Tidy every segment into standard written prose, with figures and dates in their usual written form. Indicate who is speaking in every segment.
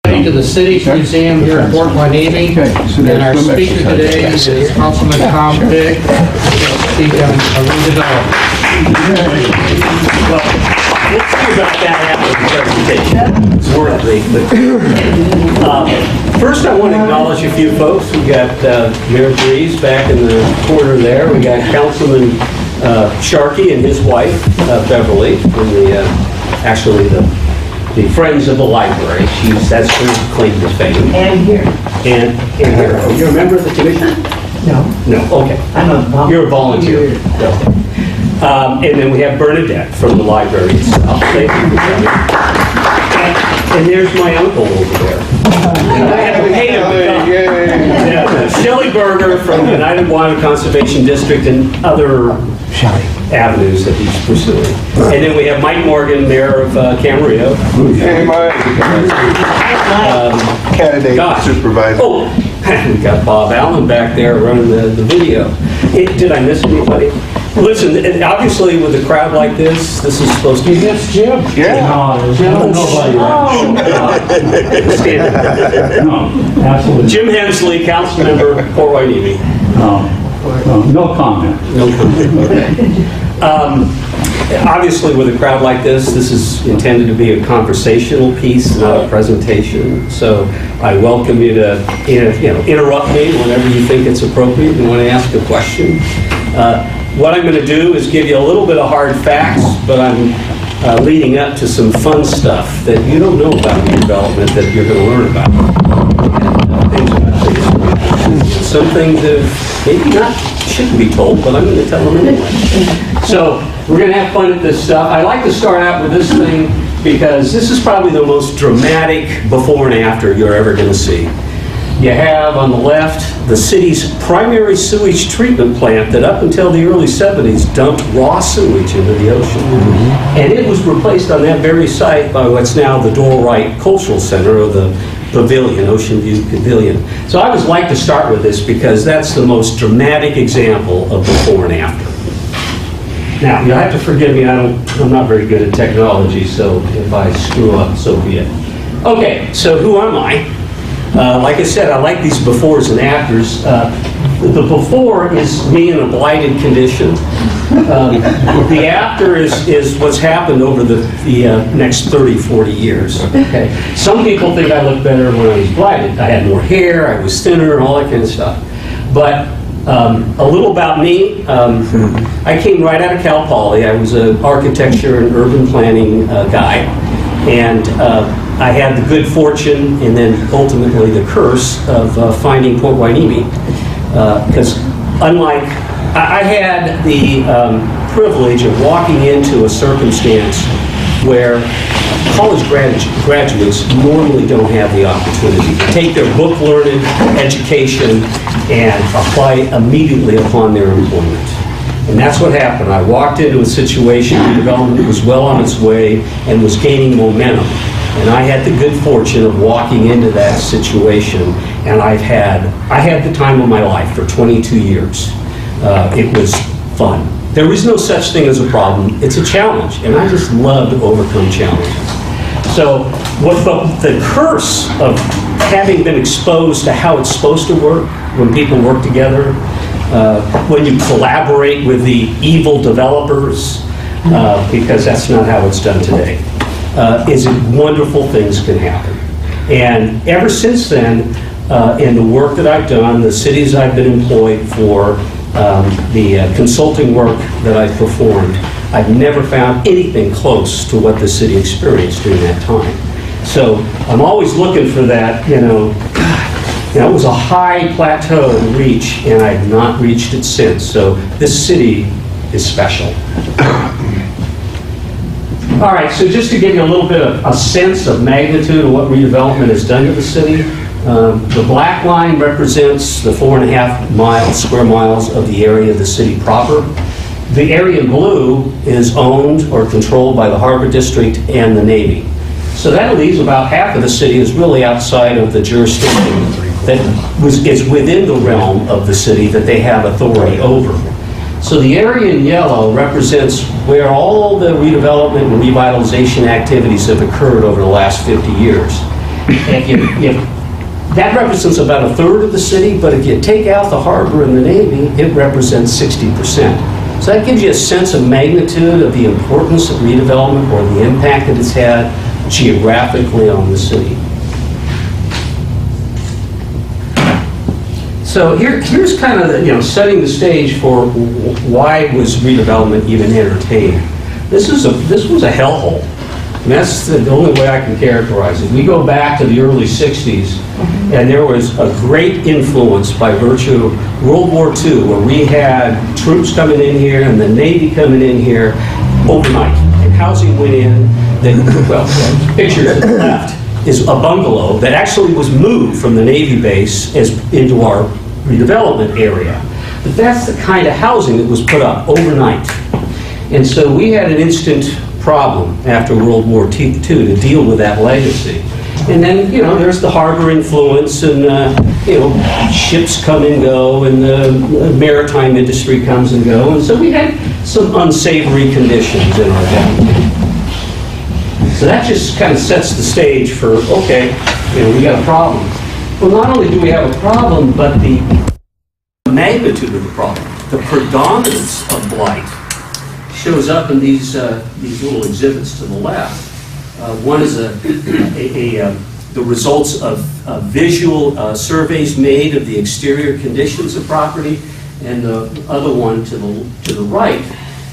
Speaker 1: To the City Museum here in Fort Hueneme, and our speaker today is Councilman Tom Pick. He'll speak on redevelopment.
Speaker 2: Well, let's see about that after the presentation. It's worthy. First, I want to acknowledge a few folks. We got Mayor Breeze back in the corner there. We got Councilman Sharkey and his wife Beverly, and actually the Friends of the Library. That's her claim to fame.
Speaker 3: And here.
Speaker 2: And here. Are you a member of the commission?
Speaker 3: No.
Speaker 2: No, okay. You're a volunteer. Okay. And then we have Bernadette from the library itself. Thank you for coming. And there's my uncle over there. And I have to pay him to come. Yeah, Shelley Berger from the United Water Conservation District and other avenues that he's pursuing. And then we have Mike Morgan, Mayor of Camarillo.
Speaker 4: Hey, Mike. Candidate supervisor.
Speaker 2: Oh, we got Bob Allen back there running the video. Did I miss anybody? Listen, obviously with a crowd like this is supposed to be...
Speaker 1: Yes, Jim?
Speaker 4: Yeah.
Speaker 1: No, there's nobody.
Speaker 5: No, absolutely.
Speaker 2: Jim Hensley, council member, Port Hueneme.
Speaker 5: No comment.
Speaker 2: No comment. Okay. Obviously, with a crowd like this is intended to be a conversational piece, not a presentation. So I welcome you to interrupt me whenever you think it's appropriate and want to ask a question. What I'm going to do is give you a little bit of hard facts, but I'm leading up to some fun stuff that you don't know about redevelopment that you're going to learn about. Some things that maybe shouldn't be told, but I'm going to tell them anyway. So we're going to have fun at this stuff. I like to start out with this thing because this is probably the most dramatic before and after you're ever going to see. You have on the left the city's primary sewage treatment plant that up until the early 70s dumped raw sewage into the ocean. And it was replaced on that very site by what's now the Dorright Cultural Center, or the Pavilion, Ocean View Pavilion. So I always like to start with this because that's the most dramatic example of before and after. Now, you'll have to forgive me, I'm not very good at technology, so if I screw up, so be it. Okay, so who am I? Like I said, I like these befores and afters. The before is me in a blighted condition. The after is what's happened over the next 30, 40 years. Okay. Some people think I look better when I was blighted. I had more hair, I was thinner, and all that kind of stuff. But a little about me. I came right out of Cal Poly. I was an architecture and urban planning guy. And I had the good fortune and then ultimately the curse of finding Port Hueneme. Because unlike, I had the privilege of walking into a circumstance where college graduates normally don't have the opportunity to take their book-learned education and apply immediately upon their employment. And that's what happened. I walked into a situation, redevelopment was well on its way and was gaining momentum. And I had the good fortune of walking into that situation, and I had the time of my life for 22 years. It was fun. There is no such thing as a problem. It's a challenge, and I just love to overcome challenges. So the curse of having been exposed to how it's supposed to work when people work together, when you collaborate with the evil developers, because that's not how it's done today, is that wonderful things can happen. And ever since then, in the work that I've done, the cities I've been employed for, the consulting work that I've performed, I've never found anything close to what the city experienced during that time. So I'm always looking for that, it was a high plateau to reach, and I've not reached it since. So this city is special. All right, so just to give you a little bit of a sense of magnitude of what redevelopment has done to the city, the black line represents the 4.5 square miles of the area of the city proper. The area in blue is owned or controlled by the Harbor District and the Navy. So that leaves about half of the city is really outside of the jurisdiction that is within the realm of the city that they have authority over. So the area in yellow represents where all the redevelopment and revitalization activities have occurred over the last 50 years. That represents about a third of the city, but if you take out the harbor and the Navy, it represents 60%. So that gives you a sense of magnitude of the importance of redevelopment or the impact that it's had geographically on the city. So here's kind of the, setting the stage for why was redevelopment even entertained. This was a hellhole. And that's the only way I can characterize it. We go back to the early 60s, and there was a great influence by virtue of World War II, where we had troops coming in here and the Navy coming in here overnight. And housing went in. Well, picture to the left is a bungalow that actually was moved from the Navy base into our redevelopment area. But that's the kind of housing that was put up overnight. And so we had an instant problem after World War II to deal with that legacy. And then, there's the harbor influence and, ships come and go and the maritime industry comes and go. And so we had some unsavory conditions in our downtown. So that just kind of sets the stage for, okay, we got a problem. Well, not only do we have a problem, but the magnitude of the problem, the predominance of blight, shows up in these little exhibits to the left. One is the results of visual surveys made of the exterior conditions of property, and the other one to the right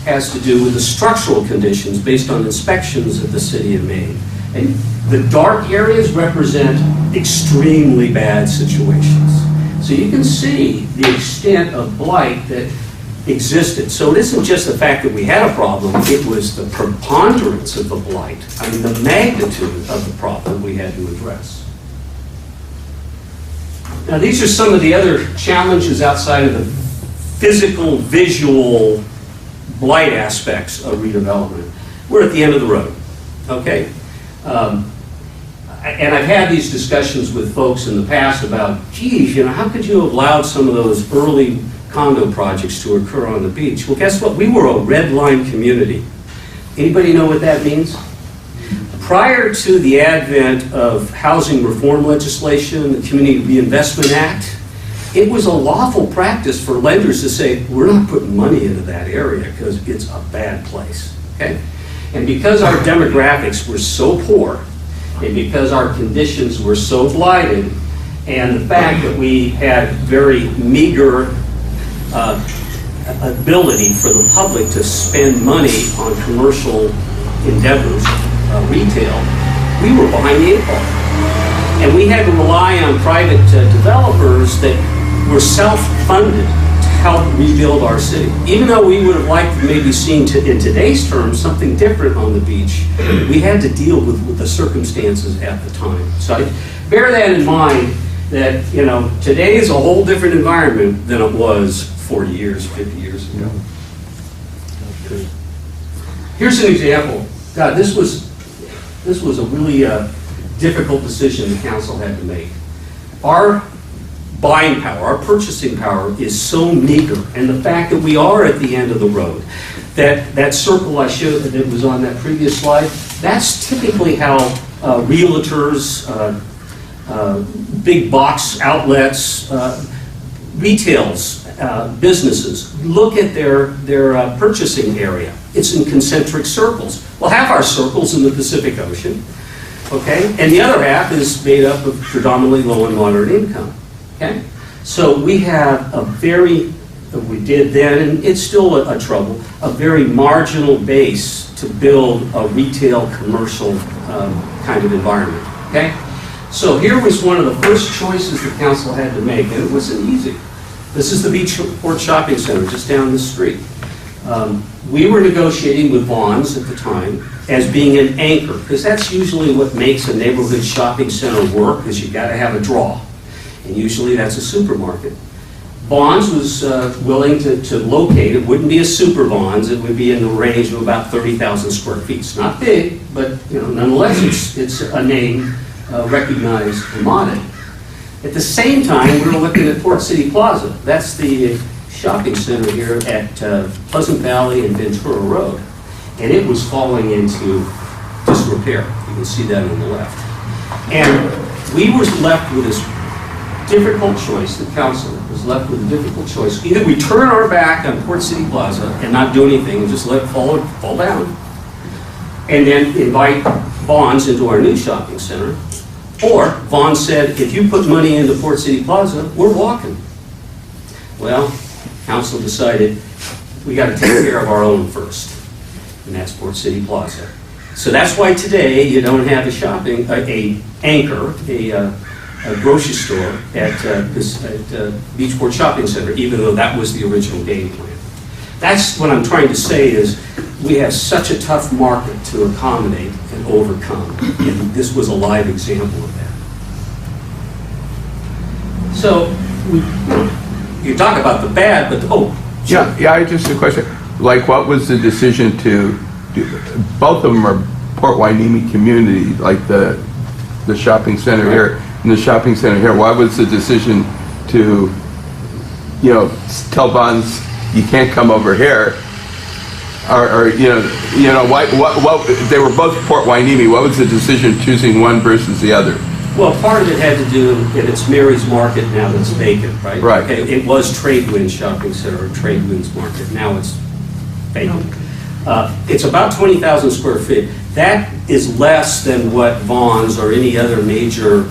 Speaker 2: has to do with the structural conditions based on inspections that the city had made. And the dark areas represent extremely bad situations. So you can see the extent of blight that existed. So it isn't just the fact that we had a problem, it was the preponderance of the blight, the magnitude of the problem we had to address. Now these are some of the other challenges outside of the physical, visual blight aspects of redevelopment. We're at the end of the road, okay? And I've had these discussions with folks in the past about, geez, how could you have allowed some of those early condo projects to occur on the beach? Well, guess what? We were a red line community. Anybody know what that means? Prior to the advent of housing reform legislation, the Community Reinvestment Act, it was a lawful practice for lenders to say, we're not putting money into that area because it's a bad place, okay? And because our demographics were so poor, and because our conditions were so blighted, and the fact that we had very meager ability for the public to spend money on commercial endeavors, retail, we were behind the eight ball. And we had to rely on private developers that were self-funded to help rebuild our city. Even though we would have liked to maybe seen, in today's terms, something different on the beach, we had to deal with the circumstances at the time. So I bear that in mind, that today is a whole different environment than it was 40 years, 50 years ago. Here's an example. God, this was a really difficult decision the council had to make. Our buying power, our purchasing power is so meager, and the fact that we are at the end of the road, that circle I showed that was on that previous slide, that's typically how realtors, big box outlets, retails, businesses look at their purchasing area. It's in concentric circles. Well, half our circle's in the Pacific Ocean, okay? And the other half is made up of predominantly low and moderate income, okay? So we have we did then, and it's still a trouble, a very marginal base to build a retail commercial kind of environment, okay? So here was one of the first choices the council had to make, and it wasn't easy. This is the Beachport Shopping Center just down the street. We were negotiating with Vaughn's at the time as being an anchor, because that's usually what makes a neighborhood shopping center work, is you've got to have a draw. And usually that's a supermarket. Vaughn's was willing to locate, it wouldn't be a super Vaughn's, it would be in the range of about 30,000 square feet. It's not big, but nonetheless it's a name recognized commodity. At the same time, we were looking at Port City Plaza. That's the shopping center here at Pleasant Valley and Ventura Road. And it was falling into disrepair. You can see that on the left. And we were left with this difficult choice, the council was left with a difficult choice. Either we turn our back on Port City Plaza and not do anything and just let it fall down, and then invite Vaughn's into our new shopping center, or Vaughn said, if you put money into Port City Plaza, we're walking. Well, council decided we got to take care of our own first, and that's Port City Plaza. So that's why today you don't have a grocery store at Beachport Shopping Center, even though that was the original game plan. That's what I'm trying to say is we have such a tough market to accommodate and overcome, and this was a live example of that. So you talk about the bad, but
Speaker 4: Yeah, I just a question. Like, what was the decision to do? Both of them are Port Hueneme community, like the shopping center here and the shopping center here. Why was the decision to, tell Bonds you can't come over here? Or why? What? They were both Port Hueneme. What was the decision choosing one versus the other?
Speaker 2: Well, part of it had to do, and it's Mary's Market now that's vacant, right?
Speaker 4: Right.
Speaker 2: Okay, it was Tradewinds Shopping Center, or Tradewinds Market. Now it's vacant. It's about 20,000 square feet. That is less than what Vaughn's or any other major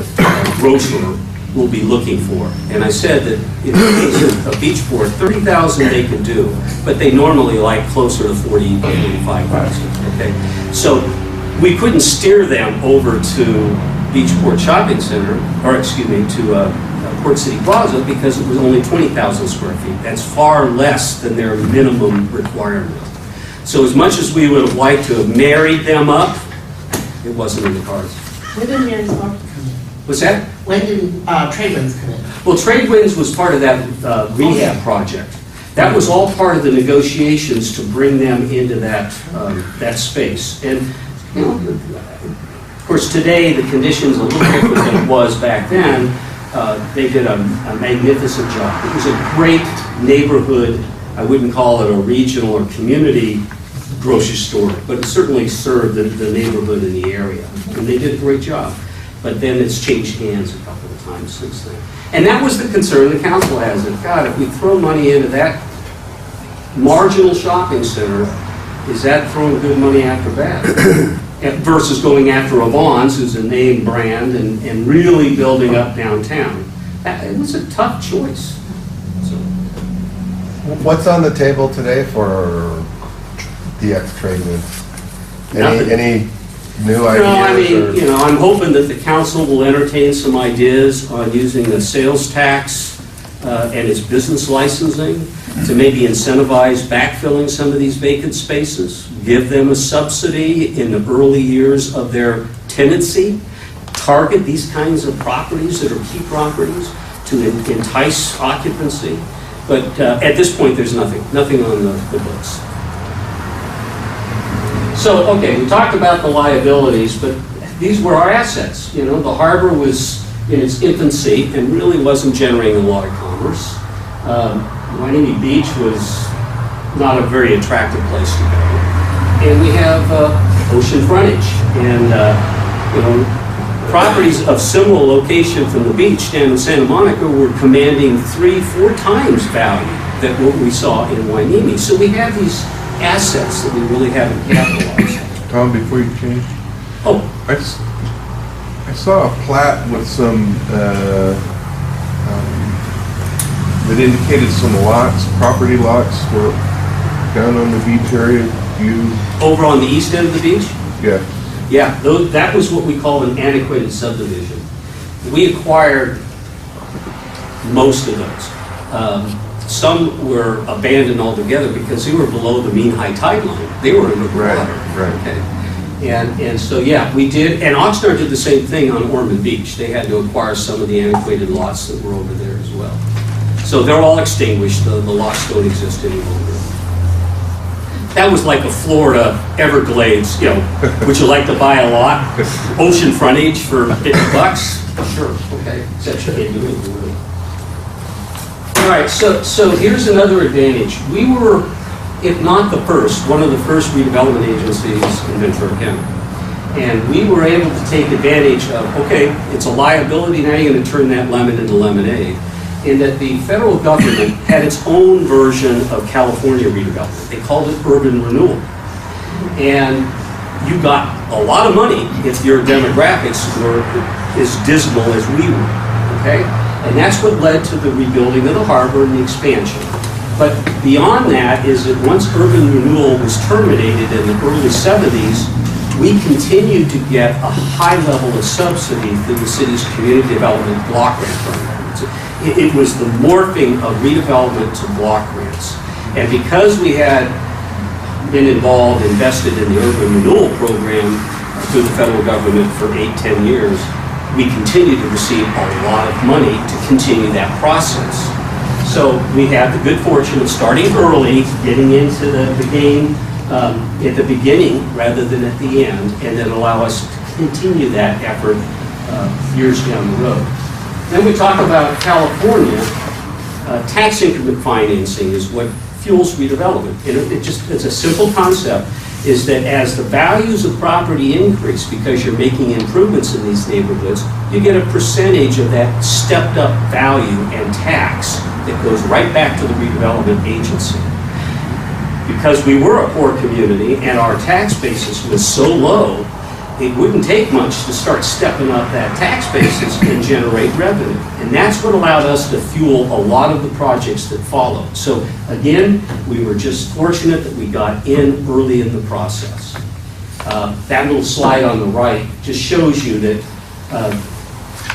Speaker 2: grocer will be looking for. And I said that in the case of Beachport, 30,000 they could do, but they normally like closer to 40,000 to 45,000. Okay, so we couldn't steer them over to Beachport Shopping Center, or excuse me, to Port City Plaza, because it was only 20,000 square feet. That's far less than their minimum requirement. So as much as we would have liked to have married them up, it wasn't in the cards.
Speaker 3: When did Mary's Market come in?
Speaker 2: What's that?
Speaker 3: When did Tradewinds come in?
Speaker 2: Well, Tradewinds was part of that rehab project. That was all part of the negotiations to bring them into that space. And of course, today the conditions are a little different than it was back then. They did a magnificent job. It was a great neighborhood. I wouldn't call it a regional or community grocery store, but it certainly served the neighborhood in the area. And they did a great job. But then it's changed hands a couple of times since then. And that was the concern the council has. That, God, if we throw money into that marginal shopping center, is that throwing good money after bad? Versus going after a Vaughn's, who's a name brand, and really building up downtown. It was a tough choice. So.
Speaker 6: What's on the table today for DX Tradewinds? Any new ideas?
Speaker 2: No, I mean, I'm hoping that the council will entertain some ideas on using the sales tax and its business licensing to maybe incentivize backfilling some of these vacant spaces, give them a subsidy in the early years of their tenancy, target these kinds of properties that are key properties to entice occupancy. But at this point, there's nothing on the books. So, okay, we talked about the liabilities, but these were our assets. The harbor was in its infancy and really wasn't generating a lot of commerce. Hueneme Beach was not a very attractive place to go. And we have ocean frontage. And, properties of similar location from the beach down in Santa Monica were commanding 3-4 times value that what we saw in Hueneme. So we have these assets that we really haven't capitalized.
Speaker 7: Tom, before you change,
Speaker 2: Oh,
Speaker 7: I saw a plat with some, that indicated some lots, property lots were down on the beach area.
Speaker 2: over on the east end of the beach?
Speaker 7: Yeah.
Speaker 2: Yeah, that was what we call an antiquated subdivision. We acquired most of those. Some were abandoned altogether because they were below the mean high tide line. They were in the water.
Speaker 7: Right.
Speaker 2: Okay. And so, yeah, we did, and Oxnard did the same thing on Ormond Beach. They had to acquire some of the antiquated lots that were over there as well. So they're all extinguished. The lots don't exist any longer. That was like a Florida Everglades, would you like to buy a lot? Ocean frontage for $50? Sure, okay, except you can't do it. All right, so here's another advantage. We were, if not the first, one of the first redevelopment agencies in Ventura County. And we were able to take advantage of, okay, it's a liability, now you're going to turn that lemon into lemonade. In that the federal government had its own version of California redevelopment. They called it urban renewal. And you got a lot of money if your demographics were as dismal as we were, okay? And that's what led to the rebuilding of the harbor and the expansion. But beyond that is that once urban renewal was terminated in the early 70s, we continued to get a high level of subsidy through the city's community development block grant program. It was the morphing of redevelopment to block grants. And because we had been involved, invested in the urban renewal program through the federal government for 8-10 years, we continue to receive a lot of money to continue that process. So we had the good fortune of starting early, getting into the game at the beginning rather than at the end, and then allow us to continue that effort years down the road. Then we talk about California. Tax increment financing is what fuels redevelopment. And it's a simple concept, is that as the values of property increase because you're making improvements in these neighborhoods, you get a percentage of that stepped up value and tax that goes right back to the redevelopment agency. Because we were a poor community and our tax basis was so low, it wouldn't take much to start stepping up that tax basis and generate revenue. And that's what allowed us to fuel a lot of the projects that followed. So again, we were just fortunate that we got in early in the process. That little slide on the right just shows you that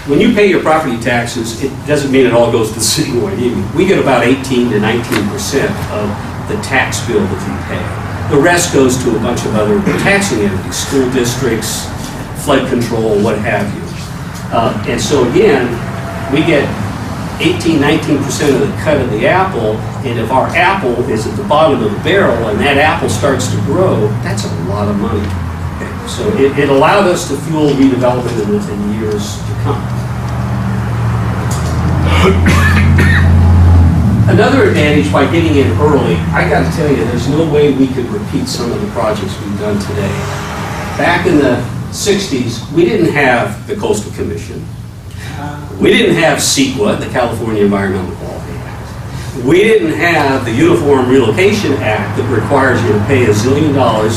Speaker 2: when you pay your property taxes, it doesn't mean it all goes to the city of Hueneme. We get about 18 to 19% of the tax bill that we pay. The rest goes to a bunch of other taxing entities, school districts, flood control, what have you. And so again, we get 18, 19% of the cut of the apple, and if our apple is at the bottom of the barrel and that apple starts to grow, that's a lot of money. So it allowed us to fuel redevelopment in years to come. Another advantage by getting in early, I got to tell you, there's no way we could repeat some of the projects we've done today. Back in the 60s, we didn't have the Coastal Commission. We didn't have CEQA, the California Environmental Quality Act. We didn't have the Uniform Relocation Act that requires you to pay $1 zillion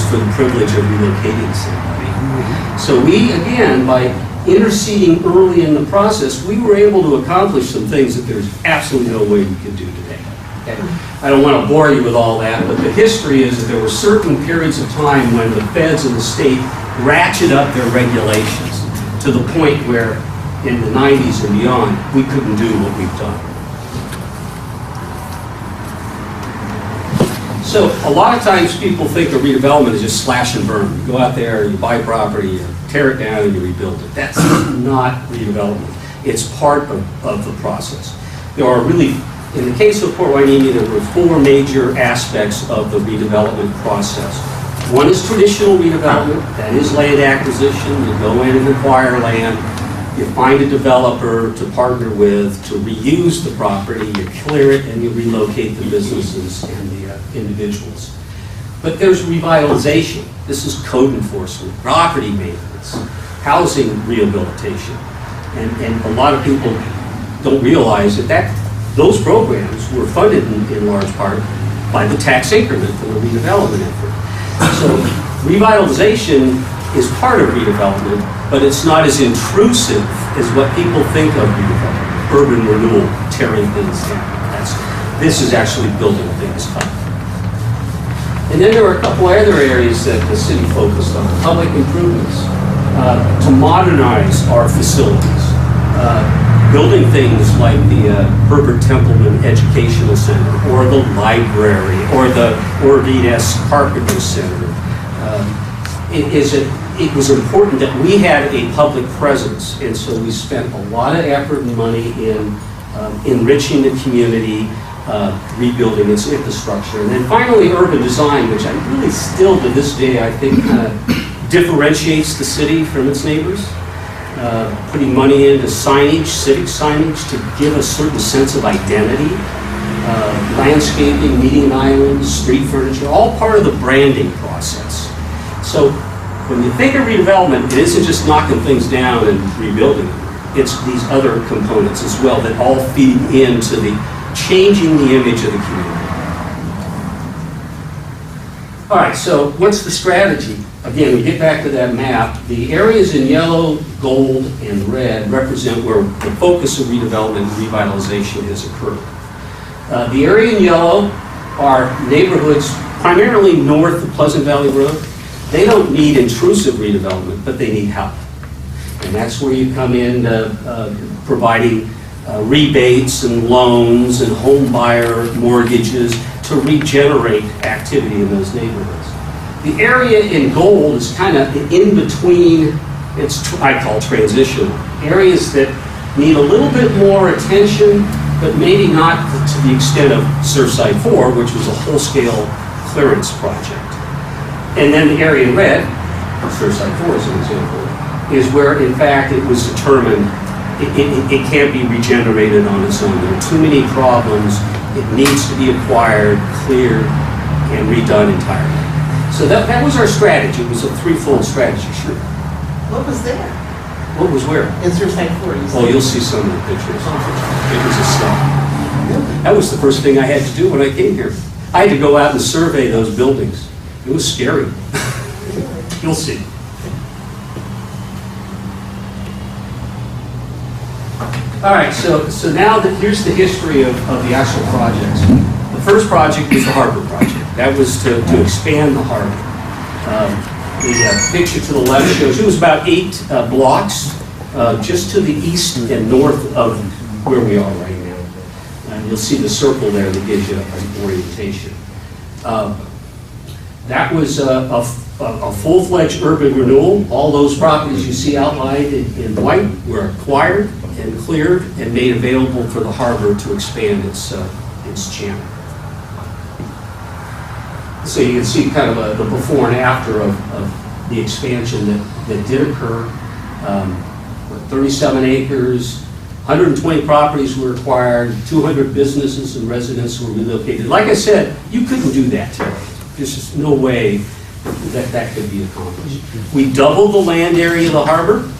Speaker 2: for the privilege of relocating somebody. So we, again, by interceding early in the process, we were able to accomplish some things that there's absolutely no way we could do today. Okay? I don't want to bore you with all that, but the history is that there were certain periods of time when the feds and the state ratchet up their regulations to the point where in the 90s and beyond, we couldn't do what we've done. So a lot of times people think of redevelopment as just slash and burn. You go out there, you buy property, you tear it down and you rebuild it. That's not redevelopment. It's part of the process. There are really, in the case of Port Hueneme, there were 4 major aspects of the redevelopment process. One is traditional redevelopment, that is land acquisition. You go in and acquire land, you find a developer to partner with to reuse the property, you clear it and you relocate the businesses and the individuals. But there's revitalization. This is code enforcement, property maintenance, housing rehabilitation. And a lot of people don't realize that those programs were funded in large part by the tax increment from the redevelopment effort. So revitalization is part of redevelopment, but it's not as intrusive as what people think of redevelopment. Urban renewal, tearing things down. This is actually building things up. And then there were a couple other areas that the city focused on. Public improvements, to modernize our facilities. Building things like the Herbert Templeman Educational Center, or the library, or the Orvides Carpenter Center. It was important that we had a public presence, and so we spent a lot of effort and money in enriching the community, rebuilding its infrastructure. And then finally, urban design, which I really still to this day, I think kind of differentiates the city from its neighbors. Putting money into signage, civic signage, to give a certain sense of identity. Landscaping, median islands, street furniture, all part of the branding process. So when you think of redevelopment, it isn't just knocking things down and rebuilding them. It's these other components as well that all feed into the changing the image of the community. All right, so what's the strategy? Again, we get back to that map. The areas in yellow, gold, and red represent where the focus of redevelopment and revitalization has occurred. The area in yellow are neighborhoods primarily north of Pleasant Valley Road. They don't need intrusive redevelopment, but they need help. And that's where you come in providing rebates and loans and home buyer mortgages to regenerate activity in those neighborhoods. The area in gold is kind of in between, I call transitional, areas that need a little bit more attention, but maybe not to the extent of Surfside 4, which was a whole-scale clearance project. And then the area in red, Surfside 4 as an example, is where, in fact, it was determined it can't be regenerated on its own. There are too many problems. It needs to be acquired, cleared, and redone entirely. So that was our strategy. It was a threefold strategy, sure.
Speaker 3: What was there?
Speaker 2: What was where?
Speaker 3: In Surfside 4.
Speaker 2: Oh, you'll see some of the pictures. It was a stuff. That was the first thing I had to do when I came here. I had to go out and survey those buildings. It was scary. You'll see. All right, so now here's the history of the actual projects. The first project was the harbor project. That was to expand the harbor. The picture to the left shows it was about 8 blocks just to the east and north of where we are right now. And you'll see the circle there that gives you an orientation. That was a full-fledged urban renewal. All those properties you see outlined in white were acquired and cleared and made available for the harbor to expand its channel. So you can see kind of the before and after of the expansion that did occur. 37 acres, 120 properties were acquired, 200 businesses and residents were relocated. Like I said, you couldn't do that today. There's just no way that could be accomplished. We doubled the land area of the harbor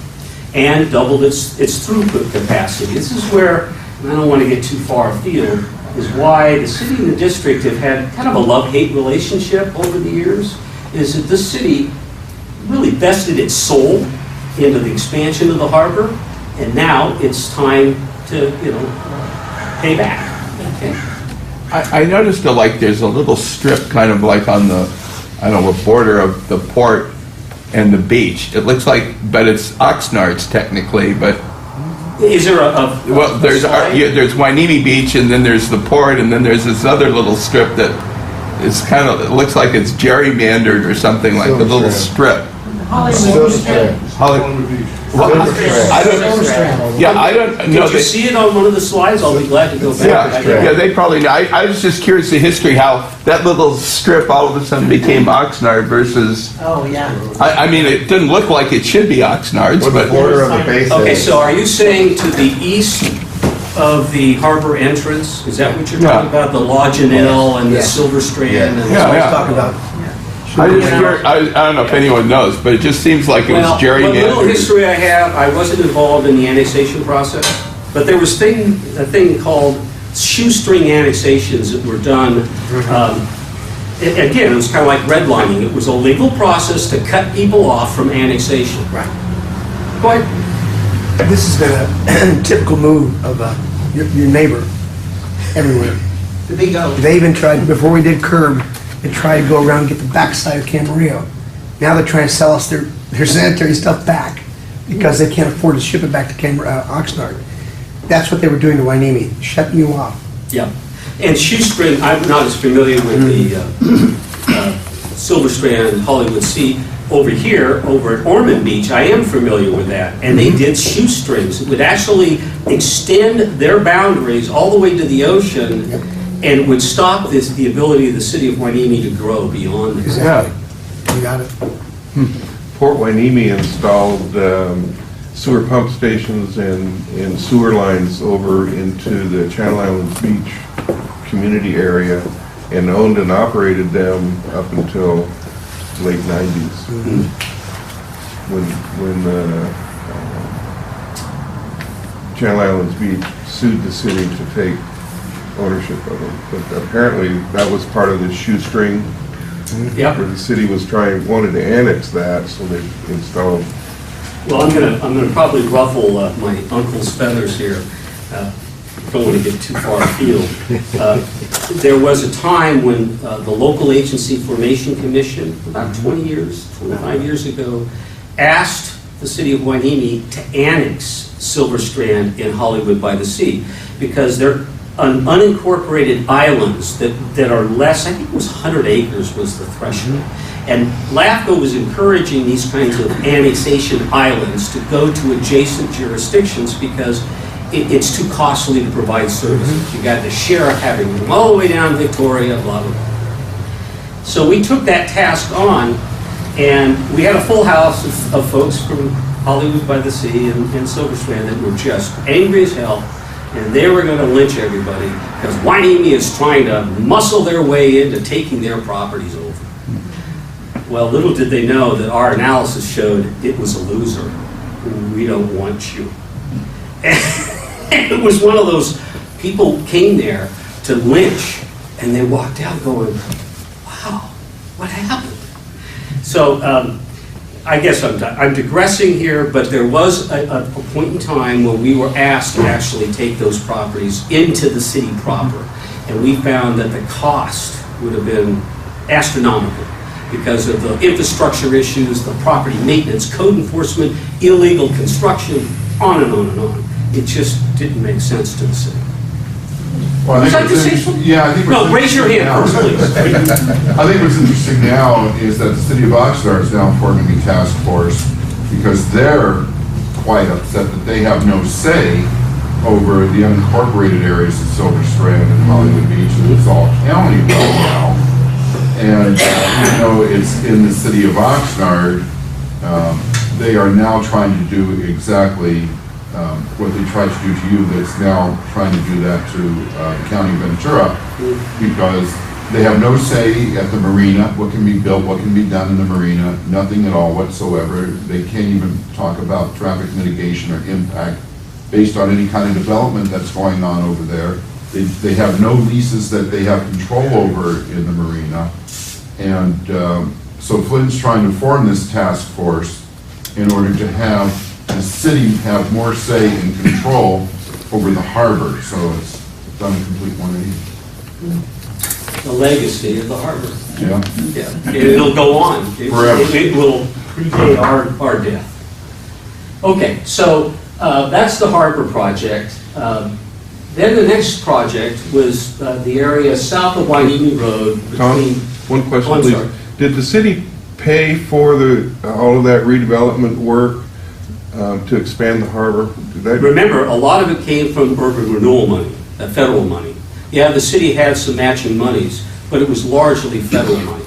Speaker 2: and doubled its throughput capacity. This is where, and I don't want to get too far afield, is why the city and the district have had kind of a love-hate relationship over the years, is that this city really vested its soul into the expansion of the harbor, and now it's time to, pay back. Okay.
Speaker 4: I noticed there's a little strip kind of like on the, border of the port and the beach. It looks like, but it's Oxnard's technically, but.
Speaker 2: Is there
Speaker 4: well, there's Hueneme Beach, and then there's the port, and then there's this other little strip that is kind of, it looks like it's gerrymandered or something, like the little strip. I don't know.
Speaker 2: Did you see it on one of the slides? I'll be glad to go back.
Speaker 4: Yeah, they probably know. I was just curious the history, how that little strip all of a sudden became Oxnard versus.
Speaker 3: Oh, yeah.
Speaker 4: I mean, it didn't look like it should be Oxnard's,
Speaker 6: What
Speaker 4: but.
Speaker 6: the border of the base
Speaker 2: Okay,
Speaker 6: is.
Speaker 2: so are you saying to the east of the harbor entrance? Is that what you're talking about? The Lodge and Inn and the Silver Strand? And
Speaker 4: Talking about. I don't know if anyone knows, but it just seems like it was gerrymandered.
Speaker 2: Well, the little history I have, I wasn't involved in the annexation process, but there was a thing called shoestring annexations that were done. Again, it was kind of like redlining. It was a legal process to cut people off from annexation.
Speaker 8: Right.
Speaker 2: Go ahead.
Speaker 8: This has been a typical move of your neighbor everywhere.
Speaker 3: The big O.
Speaker 8: They even tried, before we did curb, they tried to go around and get the backside of Camarillo. Now they're trying to sell us their sanitary stuff back because they can't afford to ship it back to Oxnard. That's what they were doing to Hueneme, shutting you off.
Speaker 2: Yeah. And shoestring, I'm not as familiar with the Silver Strand and Hollywood Sea. Over here, over at Ormond Beach, I am familiar with that. And they did shoestrings. It would actually extend their boundaries all the way to the ocean.
Speaker 8: Yep.
Speaker 2: And would stop the ability of the city of Hueneme to grow beyond that.
Speaker 8: Exactly. You got it.
Speaker 7: Port Hueneme installed sewer pump stations and sewer lines over into the Channel Islands Beach community area and owned and operated them up until late 90s. when Channel Islands Beach sued the city to take ownership of them. But apparently, that was part of the shoestring
Speaker 2: Yep.
Speaker 7: where the city was wanted to annex that, so they installed.
Speaker 2: Well, I'm gonna probably ruffle my uncle's feathers here. Don't want to get too far afield. There was a time when the Local Agency Formation Commission, about 25 years ago, asked the city of Hueneme to annex Silver Strand in Hollywood by the Sea, because they're unincorporated islands that are less, I think it was 100 acres was the threshold. And LAFCO was encouraging these kinds of annexation islands to go to adjacent jurisdictions because it's too costly to provide services. You got the sheriff having them all the way down Victoria, blah, blah, blah. So we took that task on, and we had a full house of folks from Hollywood by the Sea and Silver Strand that were just angry as hell, and they were going to lynch everybody because Hueneme is trying to muscle their way into taking their properties over. Well, little did they know that our analysis showed it was a loser. We don't want you. And it was one of those people came there to lynch, and they walked out going, wow, what happened? So I guess I'm digressing here, but there was a point in time when we were asked to actually take those properties into the city proper, and we found that the cost would have been astronomical because of the infrastructure issues, the property maintenance, code enforcement, illegal construction, on and on and on. It just didn't make sense to the city.
Speaker 9: Well,
Speaker 2: Would you like to say something?
Speaker 9: Yeah, I think.
Speaker 2: No, raise your hand first, please.
Speaker 9: I think what's interesting now is that the city of Oxnard is now forming a task force because they're quite upset that they have no say over the unincorporated areas of Silver Strand and Hollywood Beach, and it's all county right now. And even though it's in the city of Oxnard, they are now trying to do exactly what they tried to do to you, that's now trying to do that to the county of Ventura, because they have no say at the marina, what can be built, what can be done in the marina, nothing at all whatsoever. They can't even talk about traffic mitigation or impact based on any kind of development that's going on over there. They have no leases that they have control over in the marina. And so Flynn's trying to form this task force in order to have the city have more say and control over the harbor. So it's done a complete 180.
Speaker 2: The legacy of the harbor.
Speaker 9: Yeah.
Speaker 2: Yeah, it'll go on.
Speaker 9: Forever.
Speaker 2: It will predate our death. Okay, so that's the harbor project. Then the next project was the area south of Hueneme Road
Speaker 7: Tom,
Speaker 2: between...
Speaker 7: one question,
Speaker 2: Oh, I'm
Speaker 7: please.
Speaker 2: sorry.
Speaker 7: Did the city pay for all of that redevelopment work to expand the harbor? Did that?
Speaker 2: Remember, a lot of it came from urban renewal money, federal money. Yeah, the city had some matching monies, but it was largely federal money.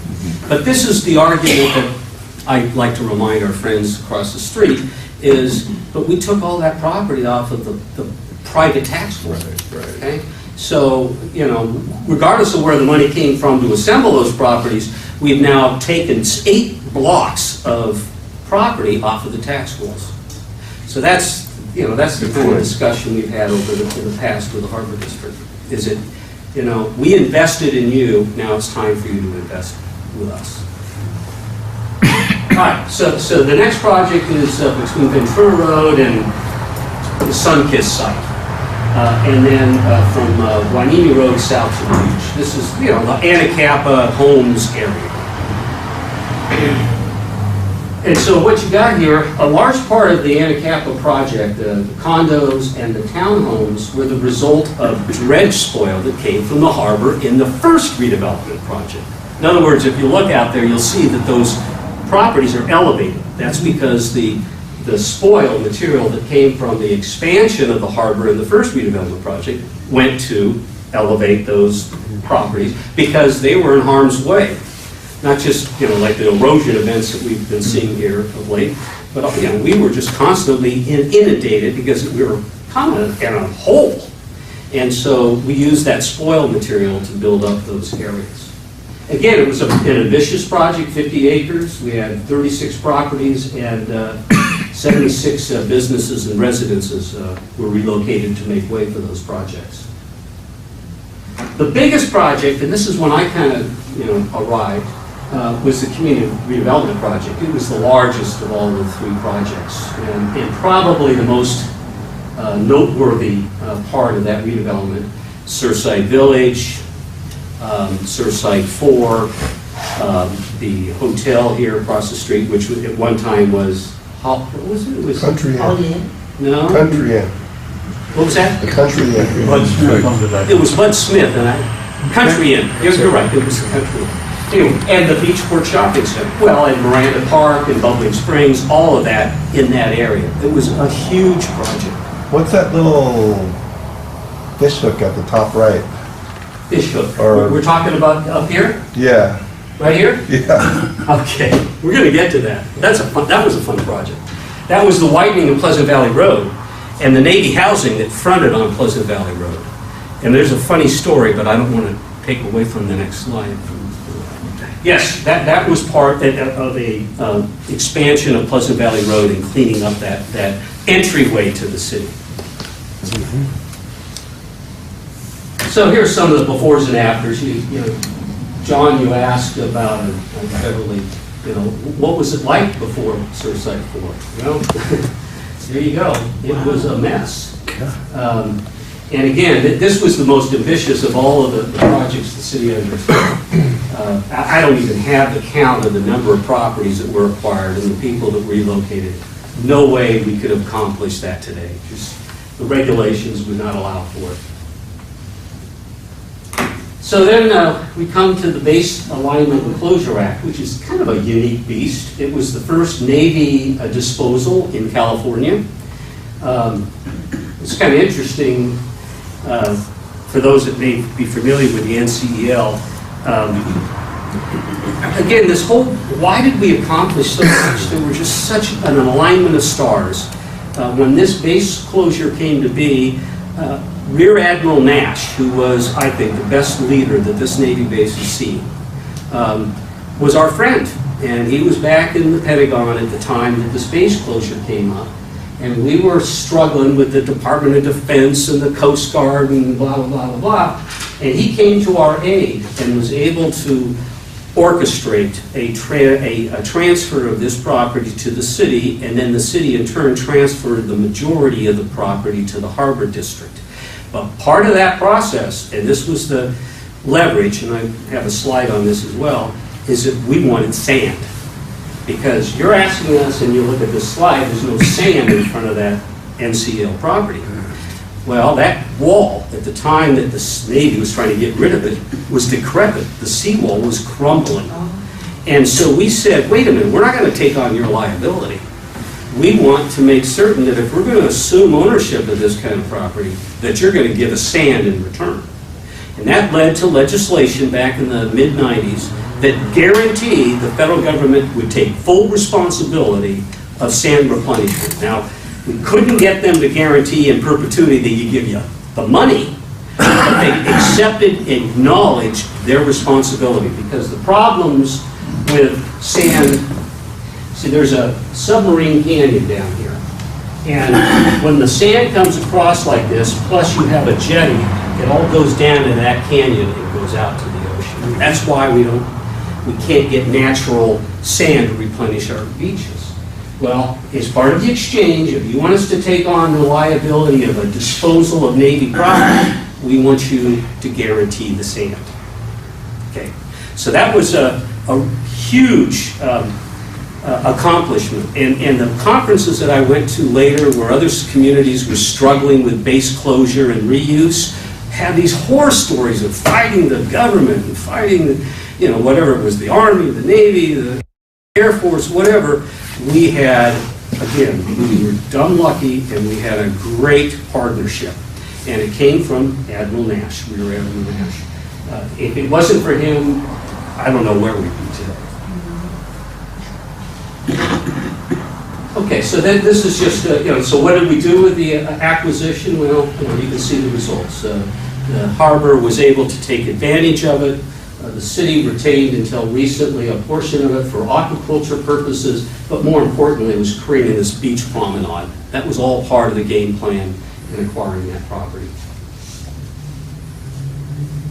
Speaker 2: But this is the argument that I like to remind our friends across the street is, but we took all that property off of the private tax roll.
Speaker 7: Right.
Speaker 2: Okay? So, you know, regardless of where the money came from to assemble those properties, we've now taken 8 blocks of property off of the tax rolls. So that's, you know, that's the kind of discussion we've had over the past with the Harbor District. Is it, you know, we invested in you, now it's time for you to invest with us. All right, so the next project is between Ventura Road and the Sunkist site. And then from Hueneme Road south to the beach. This is, you know, the Anacapa Homes area. And so what you got here, a large part of the Anacapa project, the condos and the townhomes were the result of dredge spoil that came from the harbor in the first redevelopment project. In other words, if you look out there, you'll see that those properties are elevated. That's because the spoil material that came from the expansion of the harbor in the first redevelopment project went to elevate those properties because they were in harm's way. Not just, you know, like the erosion events that we've been seeing here of late, but, you know, we were just constantly inundated because we were kind of in a hole. And so we used that spoil material to build up those areas. Again, it was an ambitious project, 50 acres. We had 36 properties and 76 businesses and residences were relocated to make way for those projects. The biggest project, and this is when I kind of, arrived, was the community redevelopment project. It was the largest of all the 3 projects, and probably the most noteworthy part of that redevelopment. Surfside Village, Surfside 4, the hotel here across the street, which at one time was, what was it? It was
Speaker 6: Country Inn.
Speaker 2: No?
Speaker 6: Country Inn.
Speaker 2: What was that?
Speaker 6: The Country Inn.
Speaker 5: Bud Smith.
Speaker 2: It was Bud Smith, and Country Inn. You're right, it was the Country Inn. Anyway, and the Beachport Shopping Center. Well, and Miranda Park and Bubbling Springs, all of that in that area. It was a huge project.
Speaker 6: What's that little fish hook at the top right?
Speaker 2: Fish Hook.
Speaker 6: Or-
Speaker 2: We're talking about up here?
Speaker 6: Yeah,
Speaker 2: Right here?
Speaker 6: yeah.
Speaker 2: Okay, we're going to get to that. That was a fun project. That was the widening of Pleasant Valley Road and the Navy housing that fronted on Pleasant Valley Road. And there's a funny story, but I don't want to take away from the next slide. Yes, that was part of a expansion of Pleasant Valley Road and cleaning up that entryway to the city. So here's some of the befores and afters. John, you asked about Beverly. What was it like before Surfside 4? Well, there you go. It was a mess. And again, this was the most ambitious of all of the projects the city undertook. I don't even have the count of the number of properties that were acquired and the people that relocated. No way we could have accomplished that today. Just the regulations would not allow for it. So then we come to the Base Alignment and Closure Act, which is kind of a unique beast. It was the first Navy disposal in California. It's kind of interesting for those that may be familiar with the NCEL. Again, this whole, why did we accomplish so much? There was just such an alignment of stars. When this base closure came to be, Rear Admiral Nash, who was, I think, the best leader that this Navy base has seen, was our friend. And he was back in the Pentagon at the time that this base closure came up. And we were struggling with the Department of Defense and the Coast Guard and blah, blah, blah, blah, blah. And he came to our aid and was able to orchestrate a transfer of this property to the city, and then the city in turn transferred the majority of the property to the Harbor District. But part of that process, and this was the leverage, and I have a slide on this as well, is that we wanted sand. Because you're asking us, and you look at this slide, there's no sand in front of that NCL property. Well, that wall, at the time that the Navy was trying to get rid of it, was decrepit. The seawall was crumbling. And so we said, wait a minute, we're not going to take on your liability. We want to make certain that if we're going to assume ownership of this kind of property, that you're going to give us sand in return. And that led to legislation back in the mid-90s that guaranteed the federal government would take full responsibility of sand replenishment. Now, we couldn't get them to guarantee in perpetuity that you give you the money, but they accepted and acknowledged their responsibility, because the problems with sand, see, there's a submarine canyon down here. And when the sand comes across like this, plus you have a jetty, it all goes down to that canyon and goes out to the ocean. That's why we can't get natural sand to replenish our beaches. Well, as part of the exchange, if you want us to take on the liability of a disposal of Navy property, we want you to guarantee the sand. Okay, so that was a huge accomplishment. And the conferences that I went to later, where other communities were struggling with base closure and reuse, had these horror stories of fighting the government and fighting the, whatever it was, the Army, the Navy, the Air Force, whatever. We had, again, we were dumb lucky, and we had a great partnership. And it came from Admiral Nash, Rear Admiral Nash. If it wasn't for him, I don't know where we'd be today. Okay, so then this is just, so what did we do with the acquisition? Well, you can see the results. The harbor was able to take advantage of it. The city retained until recently a portion of it for aquaculture purposes, but more importantly, it was creating this beach promenade. That was all part of the game plan in acquiring that property.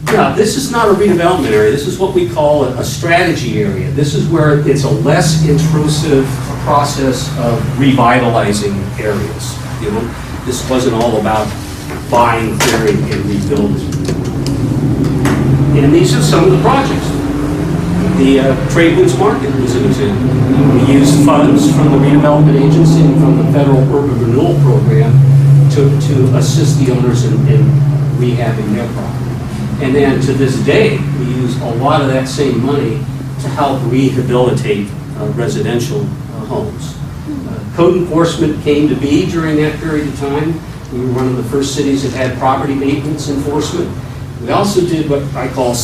Speaker 2: Now, this is not a redevelopment area. This is what we call a strategy area. This is where it's a less intrusive process of revitalizing areas. You know, this wasn't all about buying, clearing, and rebuilding. And these are some of the projects. The trade goods market was an example. We used funds from the redevelopment agency and from the federal urban renewal program to assist the owners in rehabbing their property. And then to this day, we use a lot of that same money to help rehabilitate residential homes. Code enforcement came to be during that period of time. We were one of the first cities that had property maintenance enforcement. We also did what I call,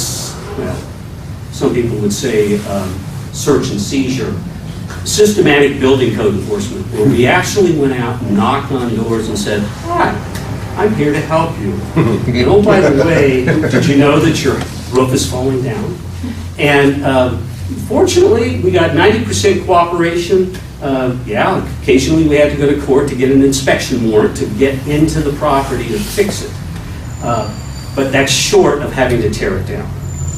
Speaker 2: well, some people would say search and seizure, systematic building code enforcement, where we actually went out and knocked on doors and said, hi, I'm here to help you. And oh, by the way, did you know that your roof is falling down? And fortunately, we got 90% cooperation. Yeah, occasionally we had to go to court to get an inspection warrant to get into the property to fix it. But that's short of having to tear it down.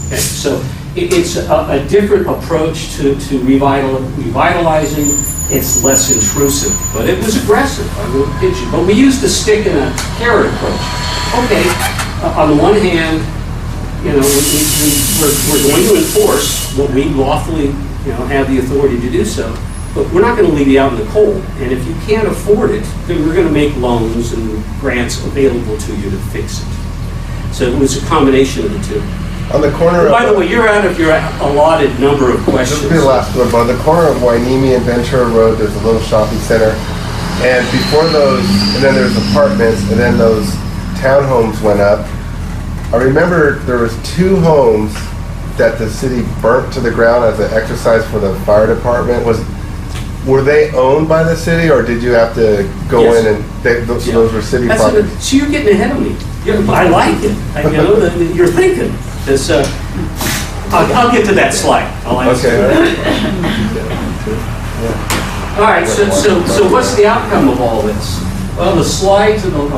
Speaker 2: Okay? So it's a different approach to revitalizing. It's less intrusive, but it was aggressive. I will pitch it. But we used a stick and a carrot approach. Okay, on the one hand, you know, we're going to enforce what we lawfully, you know, have the authority to do so, but we're not going to leave you out in the cold. And if you can't afford it, then we're going to make loans and grants available to you to fix it. So it was a combination of the two.
Speaker 6: On the corner of...
Speaker 2: By the way, you're out of your allotted number of questions.
Speaker 6: This will be the last one, but on the corner of Hueneme and Ventura Road, there's a little shopping center. And before those, and then there's apartments, and then those townhomes went up. I remember there was 2 homes that the city burnt to the ground as an exercise for the fire department. Were they owned by the city, or did you have to go in and those were city properties?
Speaker 2: So you're getting ahead of me. I like it. You know that you're thinking. This, I'll get to that slide. I'll answer that. All right. So what's the outcome of all this? Well, the slide to the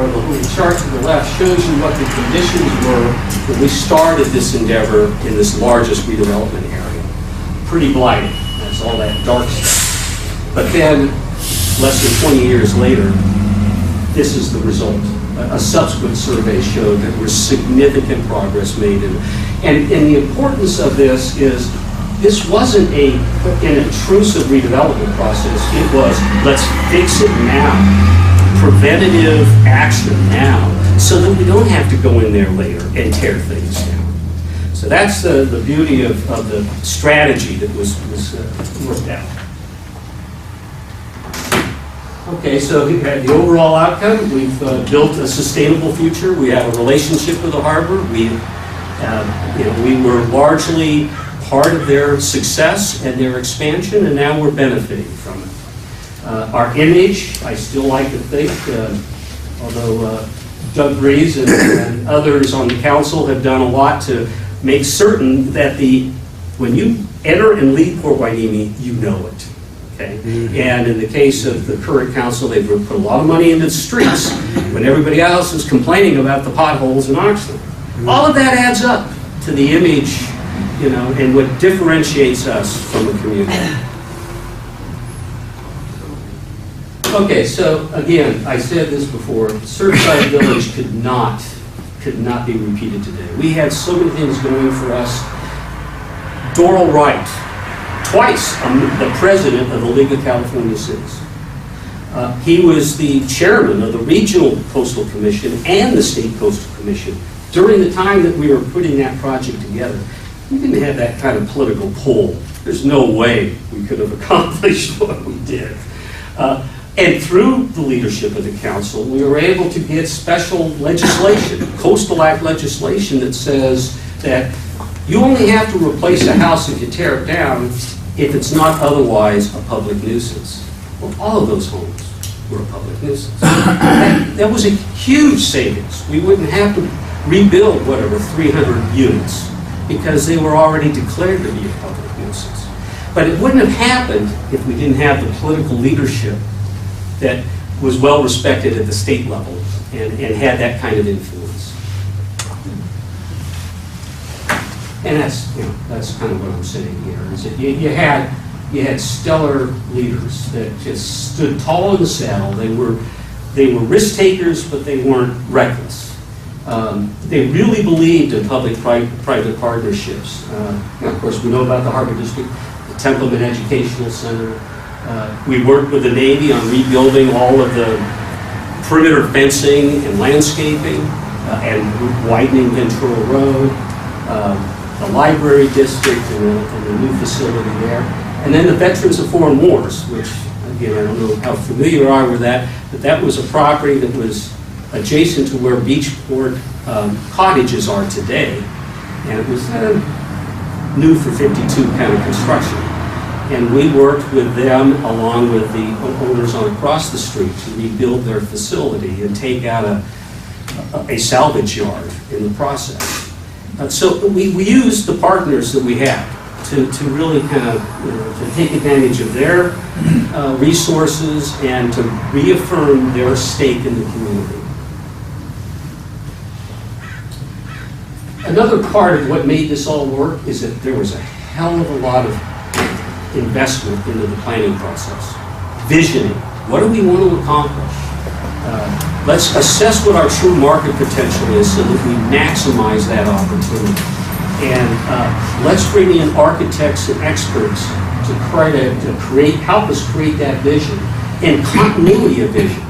Speaker 2: chart to the left shows you what the conditions were when we started this endeavor in this largest redevelopment area. Pretty blighted. That's all that dark stuff. But then, less than 20 years later, this is the result. A subsequent survey showed that there was significant progress made. And the importance of this is, this wasn't an intrusive redevelopment process. It was, let's fix it now. Preventative action now, so that we don't have to go in there later and tear things down. So that's the beauty of the strategy that was worked out. Okay, so the overall outcome, we've built a sustainable future. We have a relationship with the harbor. We were largely part of their success and their expansion, and now we're benefiting from it. Our image, I still like to think, although Doug Breeze and others on the council have done a lot to make certain that when you enter and leave Port Hueneme, you know it. Okay? And in the case of the current council, they've put a lot of money into the streets when everybody else is complaining about the potholes in Oxford. All of that adds up to the image, you know, and what differentiates us from the community. Okay, so again, I said this before, Surfside Village could not be repeated today. We had so many things going for us. Doral Wright, twice the president of the League of California Cities. He was the chairman of the Regional Coastal Commission and the State Coastal Commission during the time that we were putting that project together. We didn't have that kind of political pull. There's no way we could have accomplished what we did. And through the leadership of the council, we were able to get special legislation, Coastal Act legislation, that says that you only have to replace a house if you tear it down if it's not otherwise a public nuisance. Well, all of those homes were a public nuisance. That was a huge savings. We wouldn't have to rebuild, 300 units. because they were already declared to be a public nuisance. But it wouldn't have happened if we didn't have the political leadership that was well respected at the state level and had that kind of influence. And that's kind of what I'm saying here, is that you had stellar leaders that just stood tall in the saddle. They were risk takers, but they weren't reckless. They really believed in public-private partnerships. Of course, we know about the Harbor District, the Templeman Educational Center. We worked with the Navy on rebuilding all of the perimeter fencing and landscaping and widening Ventura Road, the library district and the new facility there. And then the Veterans of Foreign Wars, which, again, I don't know how familiar you are with that, but that was a property that was adjacent to where Beachport cottages are today. And it was new for 52 kind of construction. And we worked with them along with the owners on across the street to rebuild their facility and take out a salvage yard in the process. So we used the partners that we had to really kind of to take advantage of their resources and to reaffirm their stake in the community. Another part of what made this all work is that there was a hell of a lot of investment into the planning process. Visioning. What do we want to accomplish? Let's assess what our true market potential is so that we maximize that opportunity. And let's bring in architects and experts to help us create that vision and continuity of vision.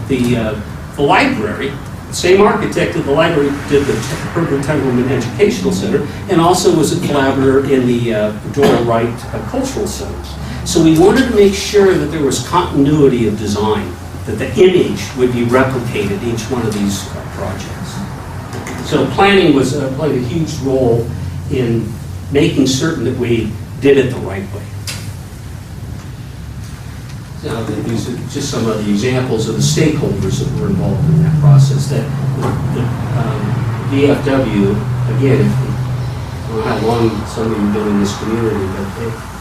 Speaker 2: The library, same architect at the library did the Herbert Templeman Educational Center and also was a collaborator in the Dora Wright Cultural Centers. So we wanted to make sure that there was continuity of design, that the image would be replicated in each one of these projects. So planning played a huge role in making certain that we did it the right way. So these are just some of the examples of the stakeholders that were involved in that process. That the VFW, again, I don't know how long some of you have been in this community, but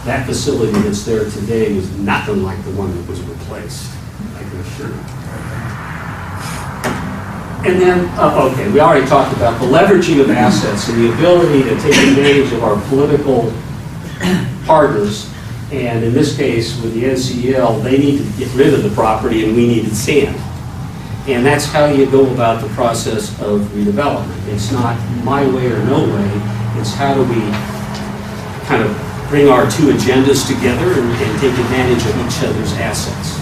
Speaker 2: that facility that's there today was nothing like the one that was replaced, I can assure you. And then, okay, we already talked about the leveraging of assets and the ability to take advantage of our political partners. And in this case, with the NCL, they needed to get rid of the property and we needed sand. And that's how you go about the process of redevelopment. It's not my way or no way. It's how do we kind of bring our two agendas together and take advantage of each other's assets.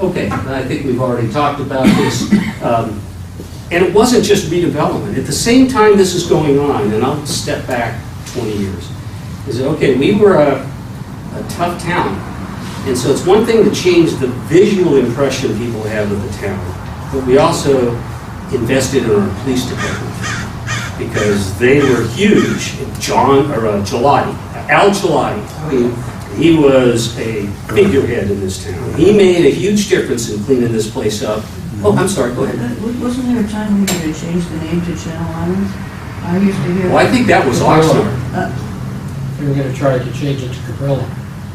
Speaker 2: Okay, I think we've already talked about this. And it wasn't just redevelopment. At the same time this is going on, and I'll step back 20 years, is that, okay, we were a tough town. And so it's one thing to change the visual impression people have of the town, but we also invested in our police department because they were huge. Al Gelati, he was a figurehead in this town. He made a huge difference in cleaning this place up. Oh, I'm sorry, go ahead.
Speaker 10: Wasn't there a time when you were going to change the name to Channel Islands? I used to hear...
Speaker 2: Well, I think that was Oxnard.
Speaker 1: We were going to try to change it to Cabrillo.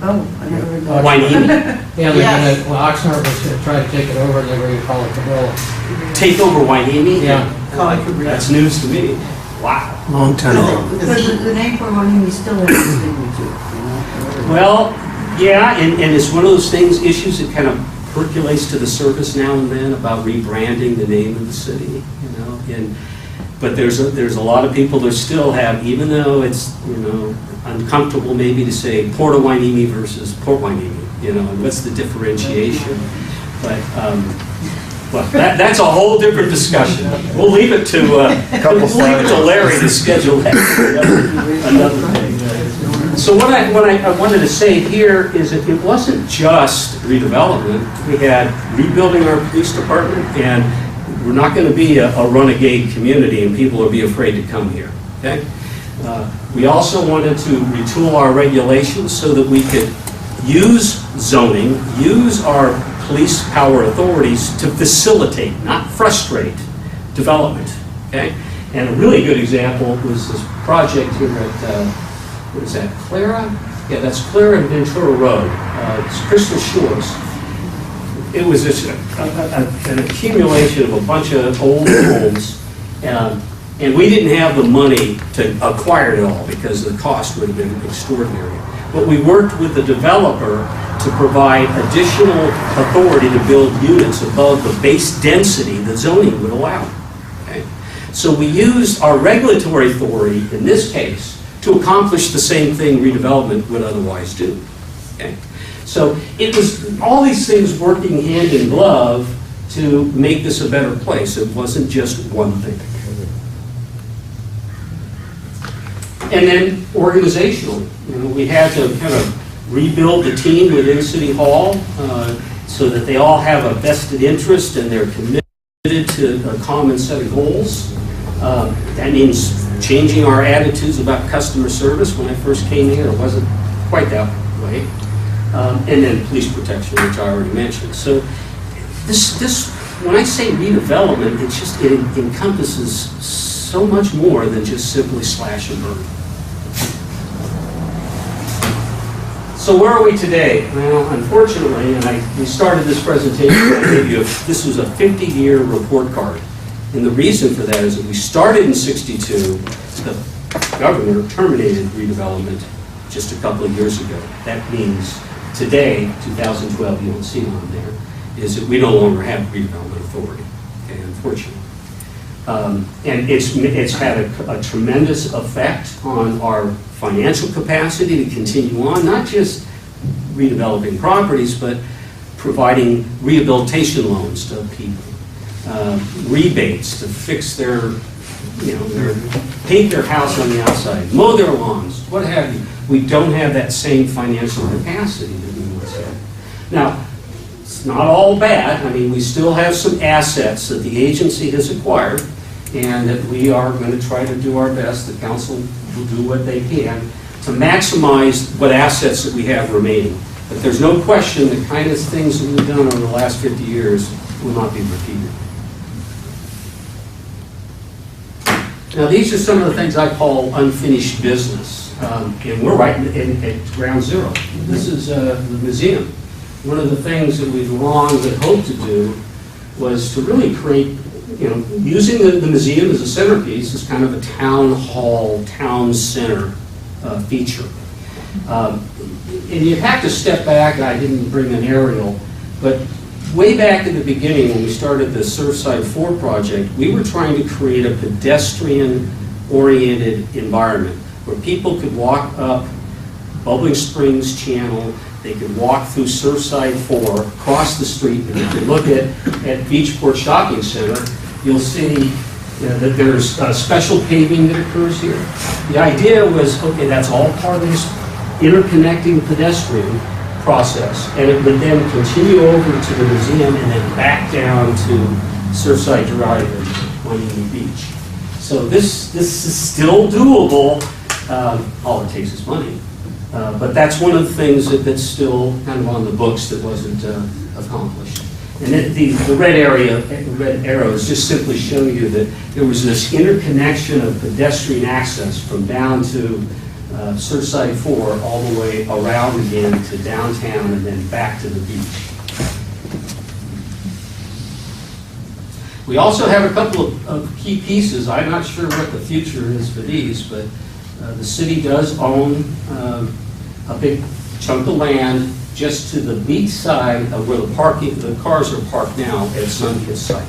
Speaker 10: Oh, I never heard that.
Speaker 2: Hueneme.
Speaker 1: Yeah, Oxnard was going to try to take it over, and they were going to call it Cabrillo.
Speaker 2: Take over Hueneme?
Speaker 1: Yeah.
Speaker 3: Call it Cabrillo.
Speaker 2: That's news to me. Wow.
Speaker 8: Long time ago.
Speaker 10: Because the name for Hueneme still has a stigma to it.
Speaker 2: Well, yeah, and it's one of those things, issues that kind of percolates to the surface now and then about rebranding the name of the city, you know. But there's a lot of people that still have, even though it's, you know, uncomfortable maybe to say Port of Hueneme versus Port Hueneme, you know, and what's the differentiation? But well, that's a whole different discussion. We'll leave it to Larry to schedule that for another day. So what I wanted to say here is that it wasn't just redevelopment. We had rebuilding our police department, and we're not going to be a renegade community and people will be afraid to come here. Okay? We also wanted to retool our regulations so that we could use zoning, use our police power authorities to facilitate, not frustrate, development, okay? And a really good example was this project here at, what is that, Clara? Yeah, that's Clara and Ventura Road. It's Crystal Shores. It was an accumulation of a bunch of old homes, and we didn't have the money to acquire it all because the cost would have been extraordinary. But we worked with the developer to provide additional authority to build units above the base density the zoning would allow. Okay? So we used our regulatory authority, in this case, to accomplish the same thing redevelopment would otherwise do. Okay? So it was all these things working hand in glove to make this a better place. It wasn't just one thing. And then organizationally, we had to kind of rebuild the team within City Hall so that they all have a vested interest and they're committed to a common set of goals. That means changing our attitudes about customer service. When I first came here, it wasn't quite that way. And then police protection, which I already mentioned. So this when I say redevelopment, it encompasses so much more than just simply slash and burn. So where are we today? Well, unfortunately, and we started this presentation, this was a 50-year report card. And the reason for that is that we started in '62, the governor terminated redevelopment just a couple of years ago. That means today, 2012, you don't see it on there, is that we no longer have redevelopment authority, okay, unfortunately. And it's had a tremendous effect on our financial capacity to continue on, not just redeveloping properties, but providing rehabilitation loans to people, rebates to fix their paint their house on the outside, mow their lawns, what have you. We don't have that same financial capacity that we once had. Now, it's not all bad. I mean, we still have some assets that the agency has acquired, and that we are going to try to do our best. The council will do what they can to maximize what assets that we have remaining. But there's no question the kind of things that we've done over the last 50 years will not be repeated. Now, these are some of the things I call unfinished business. And we're right at ground zero. This is the museum. One of the things that we've long had hoped to do was to really create, using the museum as a centerpiece, as kind of a town hall, town center feature. And you have to step back. I didn't bring an aerial, but way back in the beginning when we started the Surfside 4 project, we were trying to create a pedestrian-oriented environment where people could walk up Bubbling Springs Channel, they could walk through Surfside 4, cross the street, and if you look at Beachport Shopping Center, you'll see that there's special paving that occurs here. The idea was, okay, that's all part of this interconnecting pedestrian process, and it would then continue over to the museum and then back down to Surfside Drive and Hueneme Beach. So this is still doable. All it takes is money. But that's one of the things that's still kind of on the books that wasn't accomplished. And then the red arrows just simply show you that there was this interconnection of pedestrian access from down to Surfside 4 all the way around again to downtown and then back to the beach. We also have a couple of key pieces. I'm not sure what the future is for these, but the city does own a big chunk of land just to the beach side of where the cars are parked now at Sunkiss site.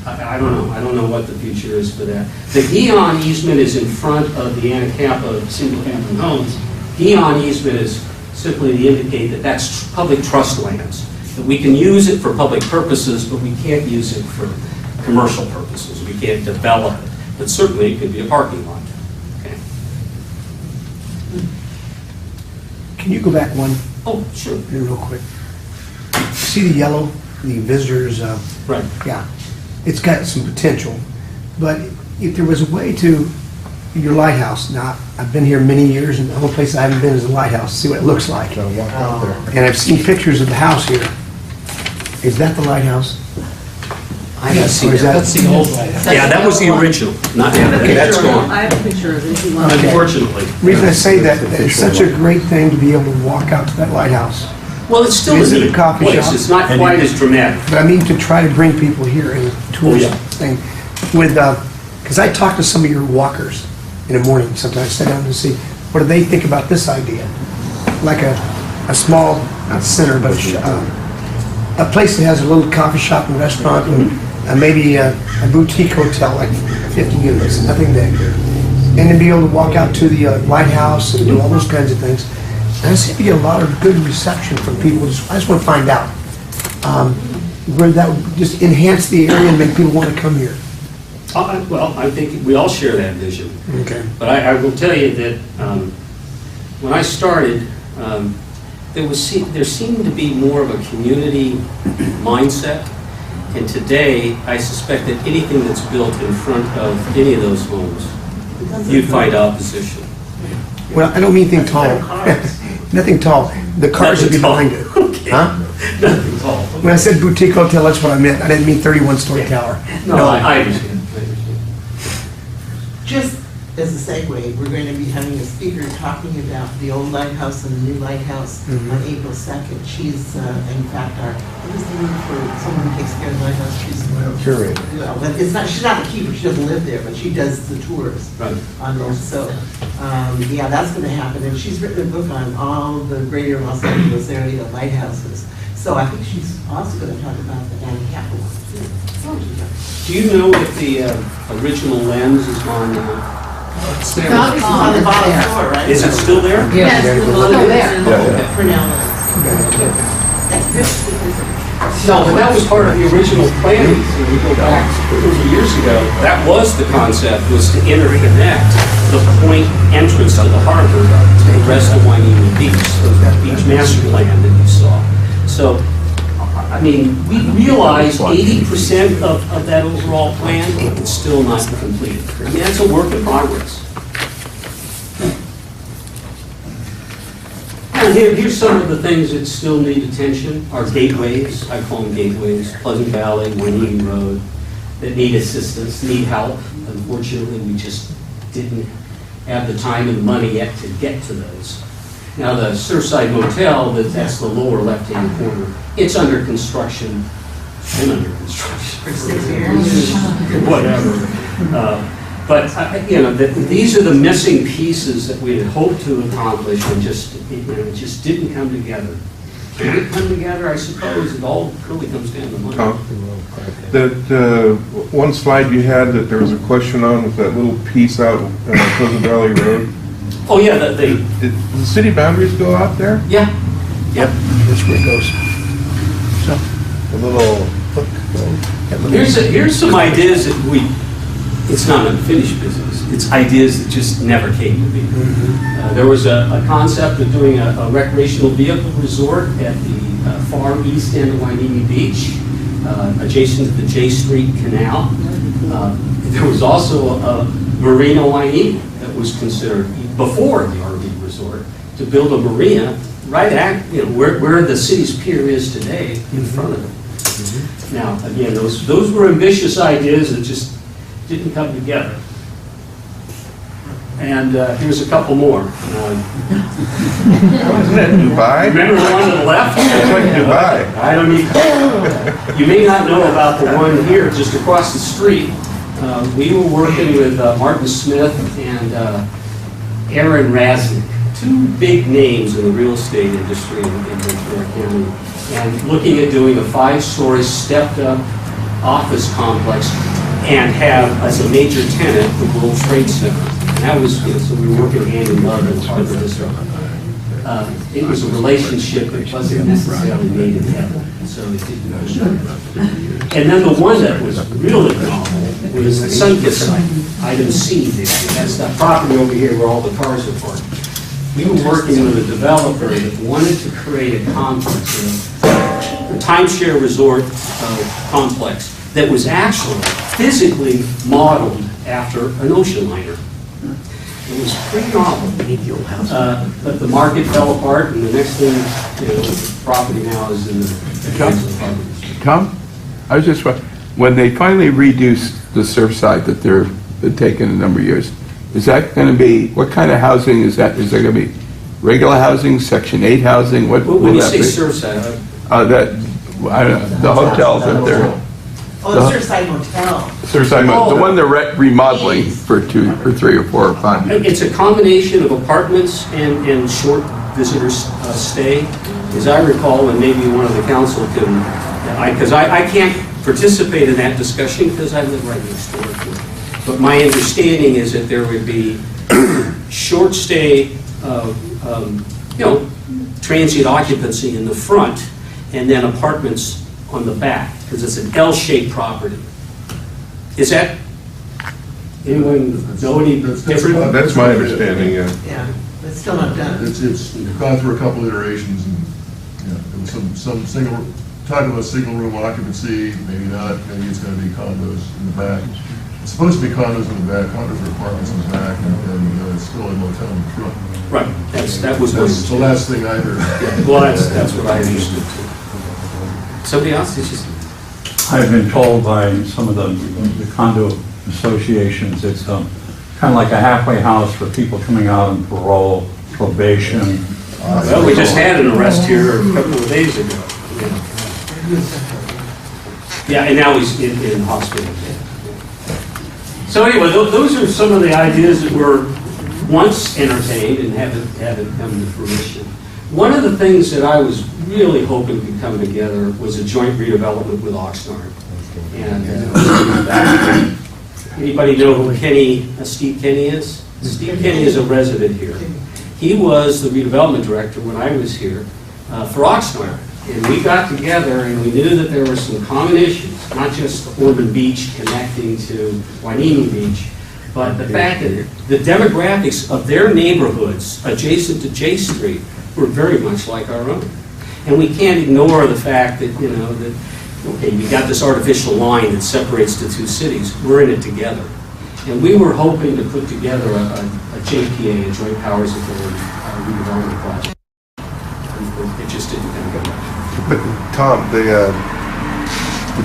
Speaker 2: I don't know what the future is for that. The Guion easement is in front of the Anacapa single-family homes. Guion easement is simply to indicate that that's public trust lands, that we can use it for public purposes, but we can't use it for commercial purposes. We can't develop it, but certainly it could be a parking lot. Okay.
Speaker 8: Can you go back one?
Speaker 2: Oh, sure.
Speaker 8: Real quick. See the yellow, the visitors?
Speaker 2: Right.
Speaker 8: Yeah. It's got some potential, but if there was a way to, your lighthouse, now, I've been here many years, and the only place I haven't been is the lighthouse, see what it looks like. And I've seen pictures of the house here. Is that the lighthouse?
Speaker 2: I didn't see
Speaker 8: Or is
Speaker 2: that.
Speaker 1: That's the old lighthouse.
Speaker 2: Yeah, that was the original, not, that's gone,
Speaker 10: I have a picture of it if you want.
Speaker 2: unfortunately.
Speaker 8: Reason I say that, it's such a great thing to be able to walk out to that lighthouse.
Speaker 2: Well, it's still a
Speaker 8: Visit a
Speaker 2: neat
Speaker 8: coffee
Speaker 2: place,
Speaker 8: shop.
Speaker 2: it's not quite as dramatic.
Speaker 8: But I mean to try to bring people here and tourist
Speaker 2: yeah.
Speaker 8: thing with, because I talk to some of your walkers in the morning, sometimes sit down and see, what do they think about this idea? Like a small, not center, but a place that has a little coffee shop and restaurant and maybe a boutique hotel, like 50 units, nothing big. And then be able to walk out to the lighthouse and do all those kinds of things. And I seem to get a lot of good reception from people. I just want to find out where that would just enhance the area and make people want to come here.
Speaker 2: Well, I think we all share that vision.
Speaker 8: Okay.
Speaker 2: But I will tell you that when I started, there seemed to be more of a community mindset. And today, I suspect that anything that's built in front of any of those homes, you'd find opposition.
Speaker 8: Well, I don't mean anything tall. Nothing tall. The cars would be behind it.
Speaker 2: Okay.
Speaker 8: Huh?
Speaker 2: Nothing tall.
Speaker 8: When I said boutique hotel, that's what I meant. I didn't mean 31-story tower.
Speaker 2: No, I understand.
Speaker 3: Just as a segue, we're going to be having a speaker talking about the old lighthouse and the new lighthouse on April 2nd. She's, in fact, what is the name for someone who takes care of the lighthouse? She's
Speaker 8: Curator.
Speaker 3: well, but it's not, she's not the keeper, she doesn't live there, but she does the tours
Speaker 2: Right.
Speaker 3: on there. So, yeah, that's going to happen. And she's written a book on all the greater Los Angeles area lighthouses. So I think she's also going to talk about the Anacapa one too.
Speaker 2: Do you know if the original lens is gone now?
Speaker 1: It's there.
Speaker 3: It's on the bottom floor, right?
Speaker 2: Is it still there?
Speaker 1: Yes.
Speaker 3: For now. That's good.
Speaker 2: No, but that was part of the original planning. So we go back 30 years ago. That was the concept, was to interconnect the point entrance to the harbor to the rest of Hueneme Beach, so that beach master plan that you saw. So, I mean, we realized 80% of that overall plan is still not complete. I mean, that's a work in progress. And here's some of the things that still need attention. Our gateways, I call them gateways, Pleasant Valley, Hueneme Road, that need assistance, need help. Unfortunately, we just didn't have the time and money yet to get to those. Now, the Surfside Motel, that's the lower left-hand corner, it's under construction, been under construction.
Speaker 3: For 6 years.
Speaker 2: Whatever. But, you know, these are the missing pieces that we had hoped to accomplish and just, it just didn't come together. Can it come together? I suppose it all really comes down to money.
Speaker 7: Tom, that one slide you had that there was a question on with that little piece out on Pleasant Valley Road.
Speaker 2: Oh, yeah,
Speaker 7: Did the city boundaries go out there?
Speaker 2: yeah, yep.
Speaker 8: That's where it goes.
Speaker 6: The little hook.
Speaker 2: Here's some ideas that it's not unfinished business. It's ideas that just never came to be. There was a concept of doing a recreational vehicle resort at the far east end of Hueneme Beach, adjacent to the J Street Canal. There was also a marina Hueneme that was considered before the RV resort to build a marina right at where the city's pier is today in front of it. Now, again, those were ambitious ideas that just didn't come together. And here's a couple more.
Speaker 7: Isn't that Dubai?
Speaker 2: Remember the one to the left?
Speaker 7: It's like Dubai.
Speaker 2: I don't need. You may not know about the one here, just across the street. We were working with Martin Smith and Aaron Rasnick, two big names in the real estate industry in Ventura County, and looking at doing a 5-story stepped-up office complex and have as a major tenant the World Trade Center. And that was, so we were working hand in glove as part of this. It was a relationship that wasn't necessarily made in heaven, so it didn't go. And then the one that was really novel was the Sunkiss site, item C there. That's that property over here where all the cars are parked. We were working with a developer that wanted to create a complex, a timeshare resort complex that was actually physically modeled after an ocean liner. It was pretty novel. But the market fell apart, and the next thing, the property now is in the hands of the public.
Speaker 4: Tom, I was just, when they finally reduce the Surfside that they're been taking a number of years, is that going to be, what kind of housing is that? Is that going to be regular housing, Section 8 housing? What
Speaker 2: When
Speaker 4: will
Speaker 2: you
Speaker 4: that
Speaker 2: say
Speaker 4: be?
Speaker 2: Surfside,
Speaker 4: I don't know, the hotels that they're,
Speaker 3: Oh, the Surfside Motel.
Speaker 4: Surfside, the one they're remodeling for 2 or 3 or 4 or 5 years.
Speaker 2: it's a combination of apartments and short visitors stay. As I recall, and maybe one of the council can, because I can't participate in that discussion because I live right next door to it. But my understanding is that there would be short stay, transient occupancy in the front, and then apartments on the back, because it's an L-shaped property. Is that, anyone know any different?
Speaker 7: That's my understanding, yeah.
Speaker 3: Yeah, it's still not done.
Speaker 11: It's gone through a couple iterations, and, it was some single, talking about single room occupancy, maybe not, maybe it's gonna be condos in the back. It's supposed to be condos in the back, condos or apartments in the back, and it's still a motel in the front.
Speaker 2: Right, that was my
Speaker 11: That's the last thing I heard.
Speaker 2: Well, that's what I understood too. Somebody else? It's just,
Speaker 5: I've been told by some of the condo associations, it's kind of like a halfway house for people coming out on parole, probation.
Speaker 2: well, we just had an arrest here a couple of days ago. Yeah, and now he's in hospital. So anyway, those are some of the ideas that were once entertained and haven't come to fruition. One of the things that I was really hoping could come together was a joint redevelopment with Oxnard. And anybody know who Steve Kenny is? Steve Kenny is a resident here. He was the redevelopment director when I was here for Oxnard. And we got together and we knew that there were some common issues, not just Ormond Beach connecting to Hueneme Beach, but the fact that the demographics of their neighborhoods adjacent to J Street were very much like our own. And we can't ignore the fact that, okay, you got this artificial line that separates the two cities. We're in it together. And we were hoping to put together a JPA, a Joint Powers Authority redevelopment project. It just didn't come together.
Speaker 6: But Tom, the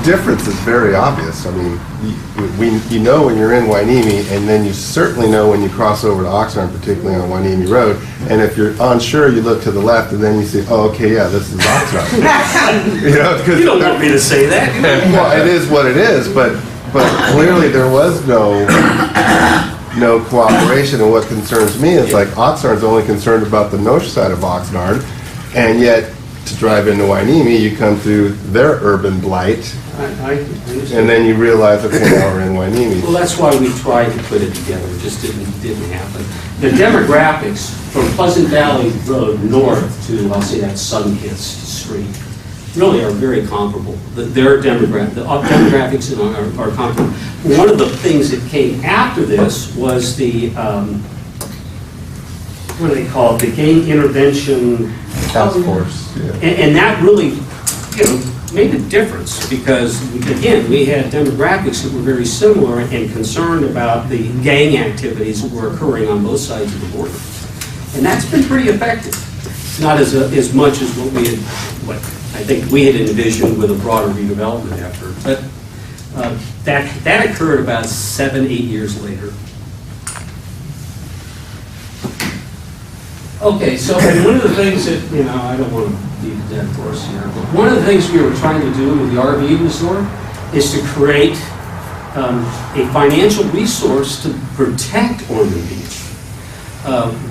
Speaker 6: difference is very obvious. I mean, you know when you're in Hueneme, and then you certainly know when you cross over to Oxnard, particularly on Hueneme Road. And if you're unsure, you look to the left, and then you see, oh, okay, yeah, this is Oxnard.
Speaker 2: You don't want me to say that.
Speaker 6: Well, it is what it is, but clearly there was no cooperation. And what concerns me is like Oxnard's only concerned about the north side of Oxnard, and yet to drive into Hueneme, you come through their urban blight,
Speaker 2: I understand.
Speaker 6: and then you realize, okay, now we're in Hueneme.
Speaker 2: Well, that's why we tried to put it together. It just didn't happen. The demographics from Pleasant Valley Road north to, I'll say that sun-kissed street, really are very comparable. The demographics are comparable. One of the things that came after this was the, what do they call it? The gang intervention
Speaker 6: Task force, yeah.
Speaker 2: And that really, made a difference because, again, we had demographics that were very similar and concerned about the gang activities that were occurring on both sides of the border. And that's been pretty effective. Not as much as what I think we had envisioned with a broader redevelopment effort. But that occurred about 7-8 years later. Okay, so one of the things that, I don't want to beat a dead horse here, but one of the things we were trying to do with the RV resort is to create a financial resource to protect Ormond Beach.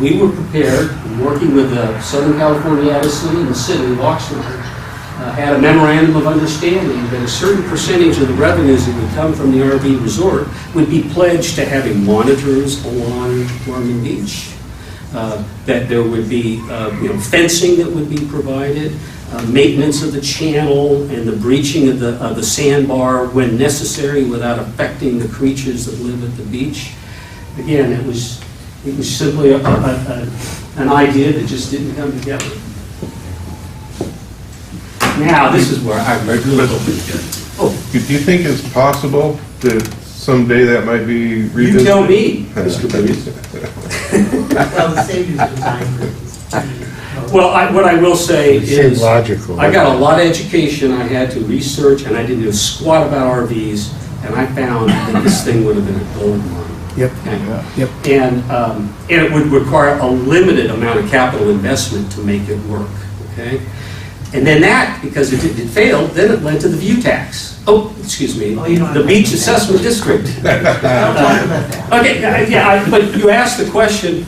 Speaker 2: We were prepared, working with the Southern California Edison and the city of Oxnard, had a memorandum of understanding that a certain percentage of the revenues that would come from the RV resort would be pledged to having monitors along Ormond Beach. That there would be fencing that would be provided, maintenance of the channel and the breaching of the sandbar when necessary without affecting the creatures that live at the beach. Again, it was simply an idea that just didn't come together. Now, this is where I really hope it's good. Oh,
Speaker 7: Do you think it's possible that someday that might be revisited?
Speaker 2: you tell me, Mr. Booth.
Speaker 3: Well, the Savior's design group is
Speaker 2: Well, what I will say
Speaker 6: It seems
Speaker 2: is,
Speaker 6: logical.
Speaker 2: I got a lot of education, I had to research, and I didn't know squat about RVs, and I found that this thing would have been a gold mine.
Speaker 8: Yep.
Speaker 2: Okay?
Speaker 8: Yep.
Speaker 2: And it would require a limited amount of capital investment to make it work, okay? And then that, because it failed, then it led to the view tax. Oh, excuse me,
Speaker 3: Oh, you don't
Speaker 2: the
Speaker 3: have
Speaker 2: Beach
Speaker 3: to.
Speaker 2: Assessment District.
Speaker 3: Don't talk about that.
Speaker 2: Okay, yeah, but you asked the question,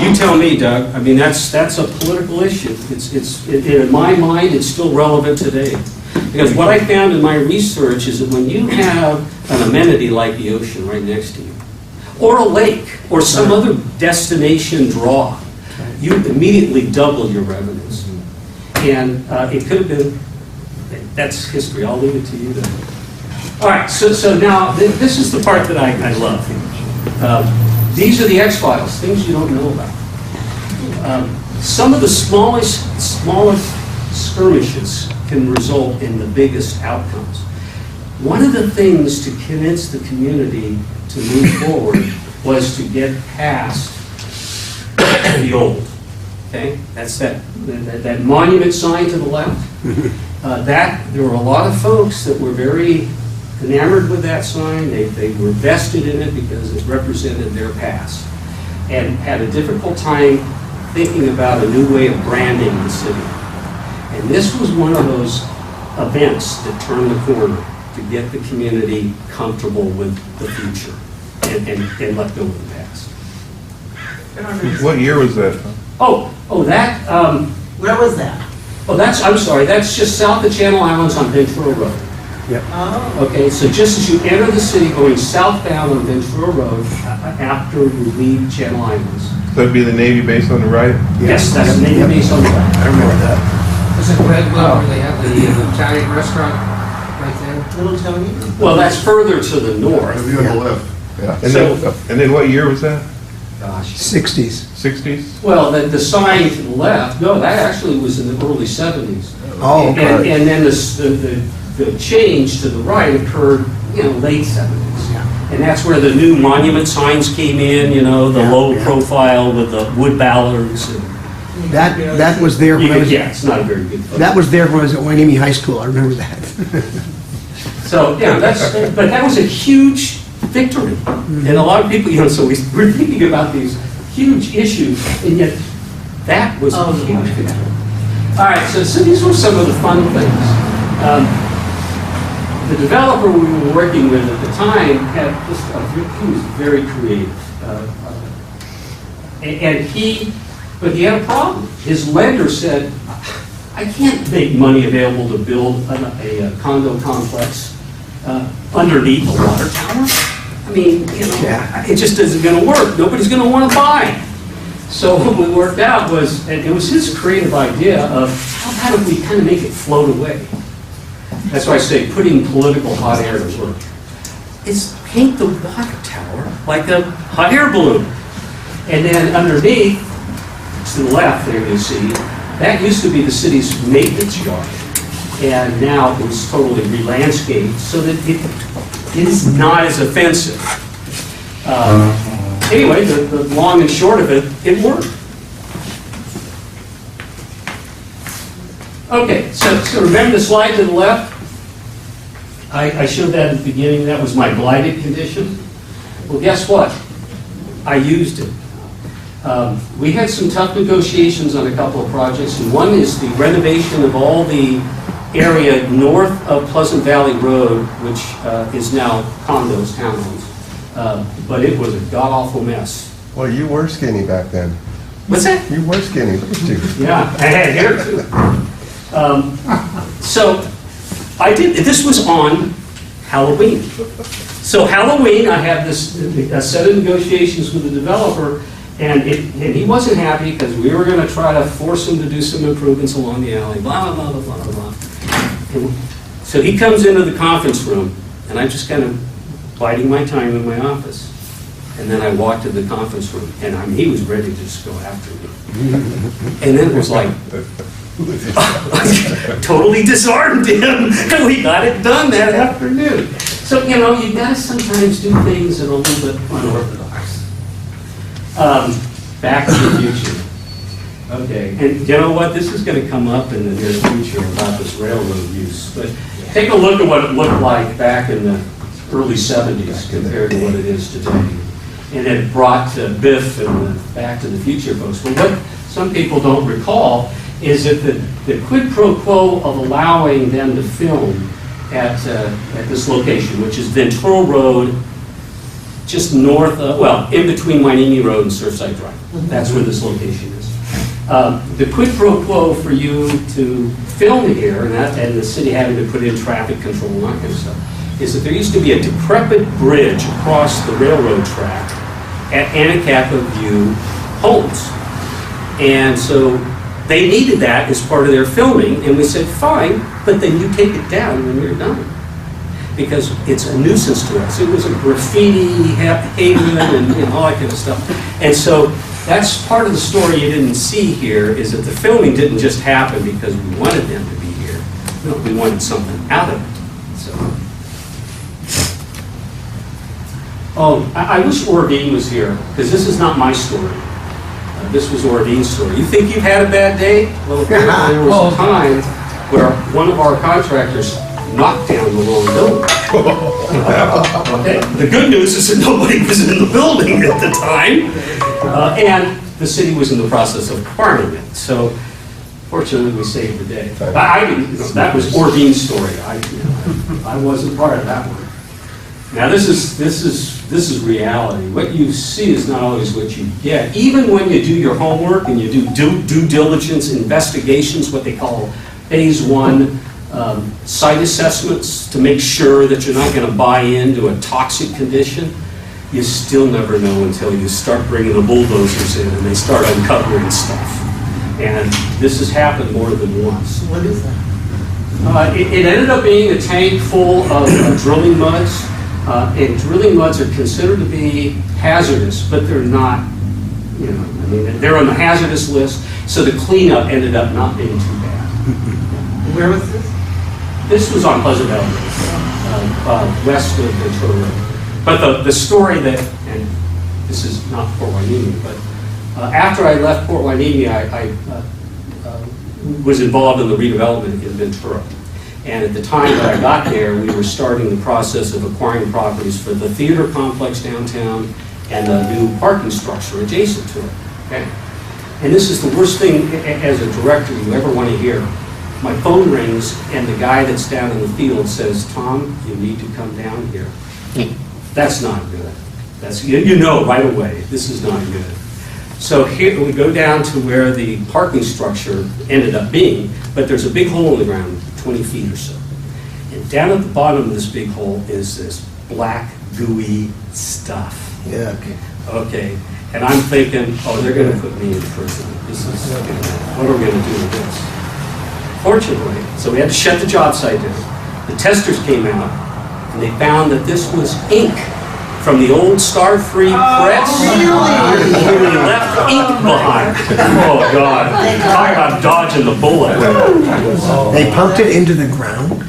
Speaker 2: you tell me, Doug. I mean, that's a political issue. In my mind, it's still relevant today. Because what I found in my research is that when you have an amenity like the ocean right next to you, or a lake, or some other destination draw, you immediately double your revenues. And it could have been, that's history. I'll leave it to you then. All right, so now, this is the part that I love. These are the X-Files, things you don't know about. Some of the smallest skirmishes can result in the biggest outcomes. One of the things to convince the community to move forward was to get past the old. Okay, that's that monument sign to the left. There were a lot of folks that were very enamored with that sign. They were vested in it because it represented their past, and had a difficult time thinking about a new way of branding the city. And this was one of those events that turned the corner to get the community comfortable with the future and let go of the past.
Speaker 7: What year was that?
Speaker 3: Where was that?
Speaker 2: I'm sorry, that's just south of Channel Islands on Ventura Road.
Speaker 3: Oh,
Speaker 2: Okay, so just as you enter the city going southbound on Ventura Road after you leave Channel Islands.
Speaker 7: That'd be the Navy base on the right?
Speaker 2: Yes, that's the Navy base on the right.
Speaker 8: I remember that.
Speaker 1: Was it Red Well where they have the Italian restaurant right there?
Speaker 3: Little Tony?
Speaker 2: Well, that's further to the north.
Speaker 11: It'll be on the left.
Speaker 7: And then what year was that?
Speaker 2: Gosh.
Speaker 8: 60s.
Speaker 7: 60s?
Speaker 2: Well, the sign to the left, no, that actually was in the early 70s.
Speaker 8: Oh, okay.
Speaker 2: And then the change to the right occurred, late 70s. And that's where the new monument signs came in, the low profile with the wood ballards. And
Speaker 8: That was there when I was,
Speaker 2: yeah, it's not a very good photo.
Speaker 8: that was there when I was at Hueneme High School. I remember that.
Speaker 2: So, but that was a huge victory. And a lot of people, so we're thinking about these huge issues, and yet that was a huge victory. All right, so these were some of the fun things. The developer we were working with at the time he was very creative. But he had a problem. His lender said, I can't make money available to build a condo complex underneath a water tower. I mean, it just isn't going to work. Nobody's going to want to buy. So what we worked out was, and it was his creative idea of, how do we kind of make it float away? That's why I say putting political hot air to work. Is paint the water tower like a hot air balloon. And then underneath, to the left there you see, that used to be the city's maintenance yard. And now it's totally re-landscaped so that it is not as offensive. Anyway, the long and short of it, it worked. Okay, so remember the slide to the left? I showed that at the beginning. That was my blighted condition. Well, guess what? I used it. We had some tough negotiations on a couple of projects, and one is the renovation of all the area north of Pleasant Valley Road, which is now condos, townhomes. But it was a god-awful mess.
Speaker 6: Well, you were skinny back then.
Speaker 2: What's that?
Speaker 6: You were skinny, weren't you?
Speaker 2: Yeah, I had hair too. So I did, this was on Halloween. So Halloween, I had a set of negotiations with the developer, and he wasn't happy because we were going to try to force him to do some improvements along the alley, blah, blah, blah, blah, blah, blah. And so he comes into the conference room, and I'm just kind of biding my time in my office. And then I walked to the conference room, and he was ready to just go after me. And then it was like, totally disarmed him, and we got it done that afternoon. So, you got to sometimes do things that are a little bit unorthodox. Back to the future. Okay, and you know what? This is going to come up in the near future about this railroad use. But take a look at what it looked like back in the early 70s compared to what it is today. And it brought Biff and the Back to the Future folks. But what some people don't recall is that the quid pro quo of allowing them to film at this location, which is Ventura Road, just north of, well, in between Hueneme Road and Surfside Drive. That's where this location is. The quid pro quo for you to film here, and the city having to put in traffic control and that kind of stuff, is that there used to be a decrepit bridge across the railroad track at Anacapa View Homes. And so they needed that as part of their filming, and we said, fine, but then you take it down when you're done. Because it's a nuisance to us. It was a graffiti haven and all that kind of stuff. And so that's part of the story you didn't see here, is that the filming didn't just happen because we wanted them to be here. No, we wanted something out of it. So. Oh, I wish Orvine was here, because this is not my story. This was Orvine's story. You think you've had a bad day? Well, apparently there was a time where one of our contractors knocked down the wrong building. Okay. The good news is that nobody was in the building at the time, and the city was in the process of acquiring it. So, fortunately, we saved the day. But that was Orvine's story. I wasn't part of that one. Now, this is reality. What you see is not always what you get. Even when you do your homework and you do due diligence investigations, what they call phase 1. Site assessments to make sure that you're not going to buy into a toxic condition, you still never know until you start bringing the bulldozers in and they start uncovering stuff. And this has happened more than once.
Speaker 3: What is that?
Speaker 2: It ended up being a tank full of drilling muds. And drilling muds are considered to be hazardous, but they're not, they're on the hazardous list, so the cleanup ended up not being too bad.
Speaker 3: Where was this?
Speaker 2: This was on Pleasant Valley Road, west of Ventura Road. But the story that, and this is not Port Hueneme, but after I left Port Hueneme, I was involved in the redevelopment in Ventura. And at the time that I got there, we were starting the process of acquiring properties for the theater complex downtown and a new parking structure adjacent to it. Okay? And this is the worst thing as a director you ever want to hear. My phone rings and the guy that's down in the field says, Tom, you need to come down here. That's not good. That's, you know right away, this is not good. So here we go down to where the parking structure ended up being, but there's a big hole in the ground, 20 feet or so. And down at the bottom of this big hole is this black, gooey stuff.
Speaker 8: Yeah.
Speaker 2: Okay. And I'm thinking, oh, they're going to put me in prison. This is, what are we going to do with this? Fortunately, so we had to shut the job site down. The testers came out, and they found that this was ink from the old Starfree press.
Speaker 3: Really?
Speaker 2: They left ink behind. Oh, God. Talk about dodging the bullet.
Speaker 8: They pumped it into the ground?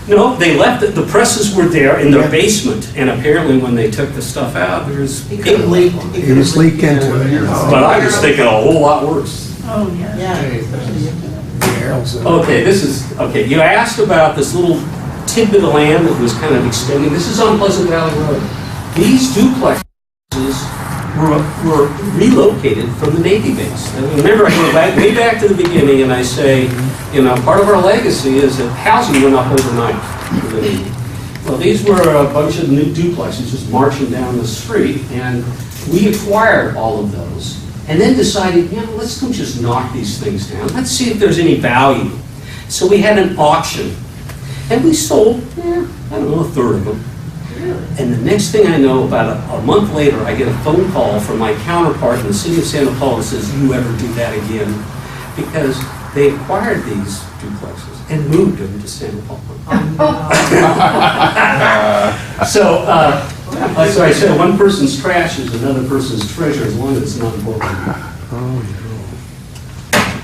Speaker 2: No, they left it. The presses were there in their basement, and apparently when they took the stuff out, there was ink.
Speaker 8: It was leaked into it.
Speaker 2: But I was thinking a whole lot worse.
Speaker 10: Oh, yeah.
Speaker 3: Yeah.
Speaker 2: Okay, okay, you asked about this little tidbit of land that was kind of extending. This is on Pleasant Valley Road. These duplexes were relocated from the Navy base. And remember, I go way back to the beginning and I say, part of our legacy is that housing went up overnight for the Navy. Well, these were a bunch of new duplexes just marching down the street, and we acquired all of those. And then decided, let's don't just knock these things down. Let's see if there's any value. So we had an auction. And we sold, a third of them. And the next thing I know, about a month later, I get a phone call from my counterpart in the city of Santa Paula that says, you ever do that again? Because they acquired these duplexes and moved them to Santa Paula. So I said, one person's trash is another person's treasure as long as it's not important.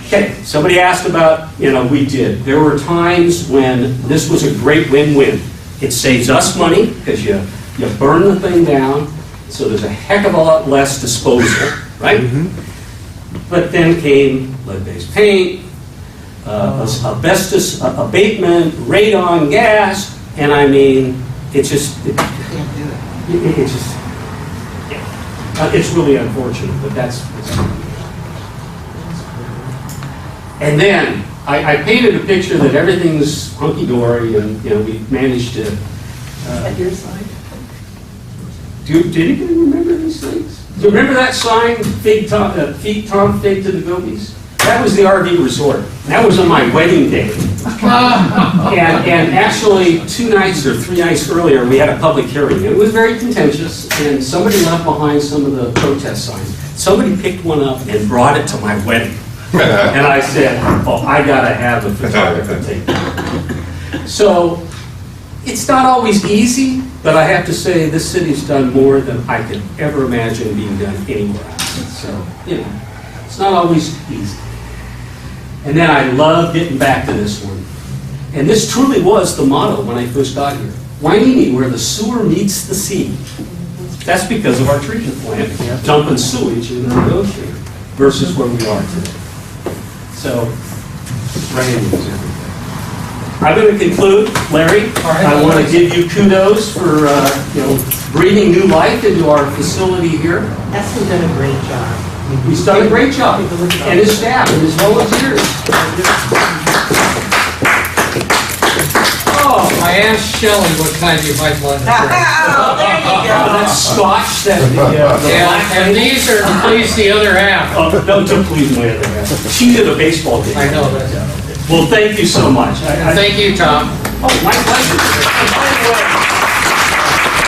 Speaker 2: Okay, somebody asked about, we did. There were times when this was a great win-win. It saves us money because you burn the thing down, so there's a heck of a lot less disposal, right? But then came lead-based paint, asbestos abatement, radon gas, and I mean, it just,
Speaker 3: Can't do it.
Speaker 2: it's just, yeah. It's really unfortunate, but that's. And then, I painted a picture that everything's hunky-dory and, you know, we managed to.
Speaker 3: At your side?
Speaker 2: Did anybody remember these things? Do you remember that sign, feet Tom, fig to the gobies? That was the RV resort. That was on my wedding day. And actually, 2 nights or 3 nights earlier, we had a public hearing. It was very contentious, and somebody left behind some of the protest signs. Somebody picked one up and brought it to my wedding. And I said, oh, I gotta have a photographer take it. So, it's not always easy, but I have to say this city's done more than I could ever imagine being done anywhere else. So, you know, it's not always easy. And then I love getting back to this one. And this truly was the motto when I first got here. Hueneme, where the sewer meets the sea. That's because of our treatment plant dumping sewage in the ocean versus where we are today. So, Hueneme is everything. I'm going to conclude, Larry. I want to give you kudos for breathing new life into our facility here.
Speaker 3: Espen done a great job.
Speaker 2: He's done a great job, and his staff, and his volunteers. Oh,
Speaker 1: I asked Shelley what kind you might want to drink.
Speaker 3: Oh, there you go.
Speaker 2: that's scotch. That the
Speaker 1: Yeah,
Speaker 2: black
Speaker 1: and these are to please the other half.
Speaker 2: Oh, no, don't please my other half. She did a baseball game.
Speaker 1: I know that.
Speaker 2: Well, thank you so much.
Speaker 1: Thank you, Tom.
Speaker 2: Oh, my pleasure. And by the way,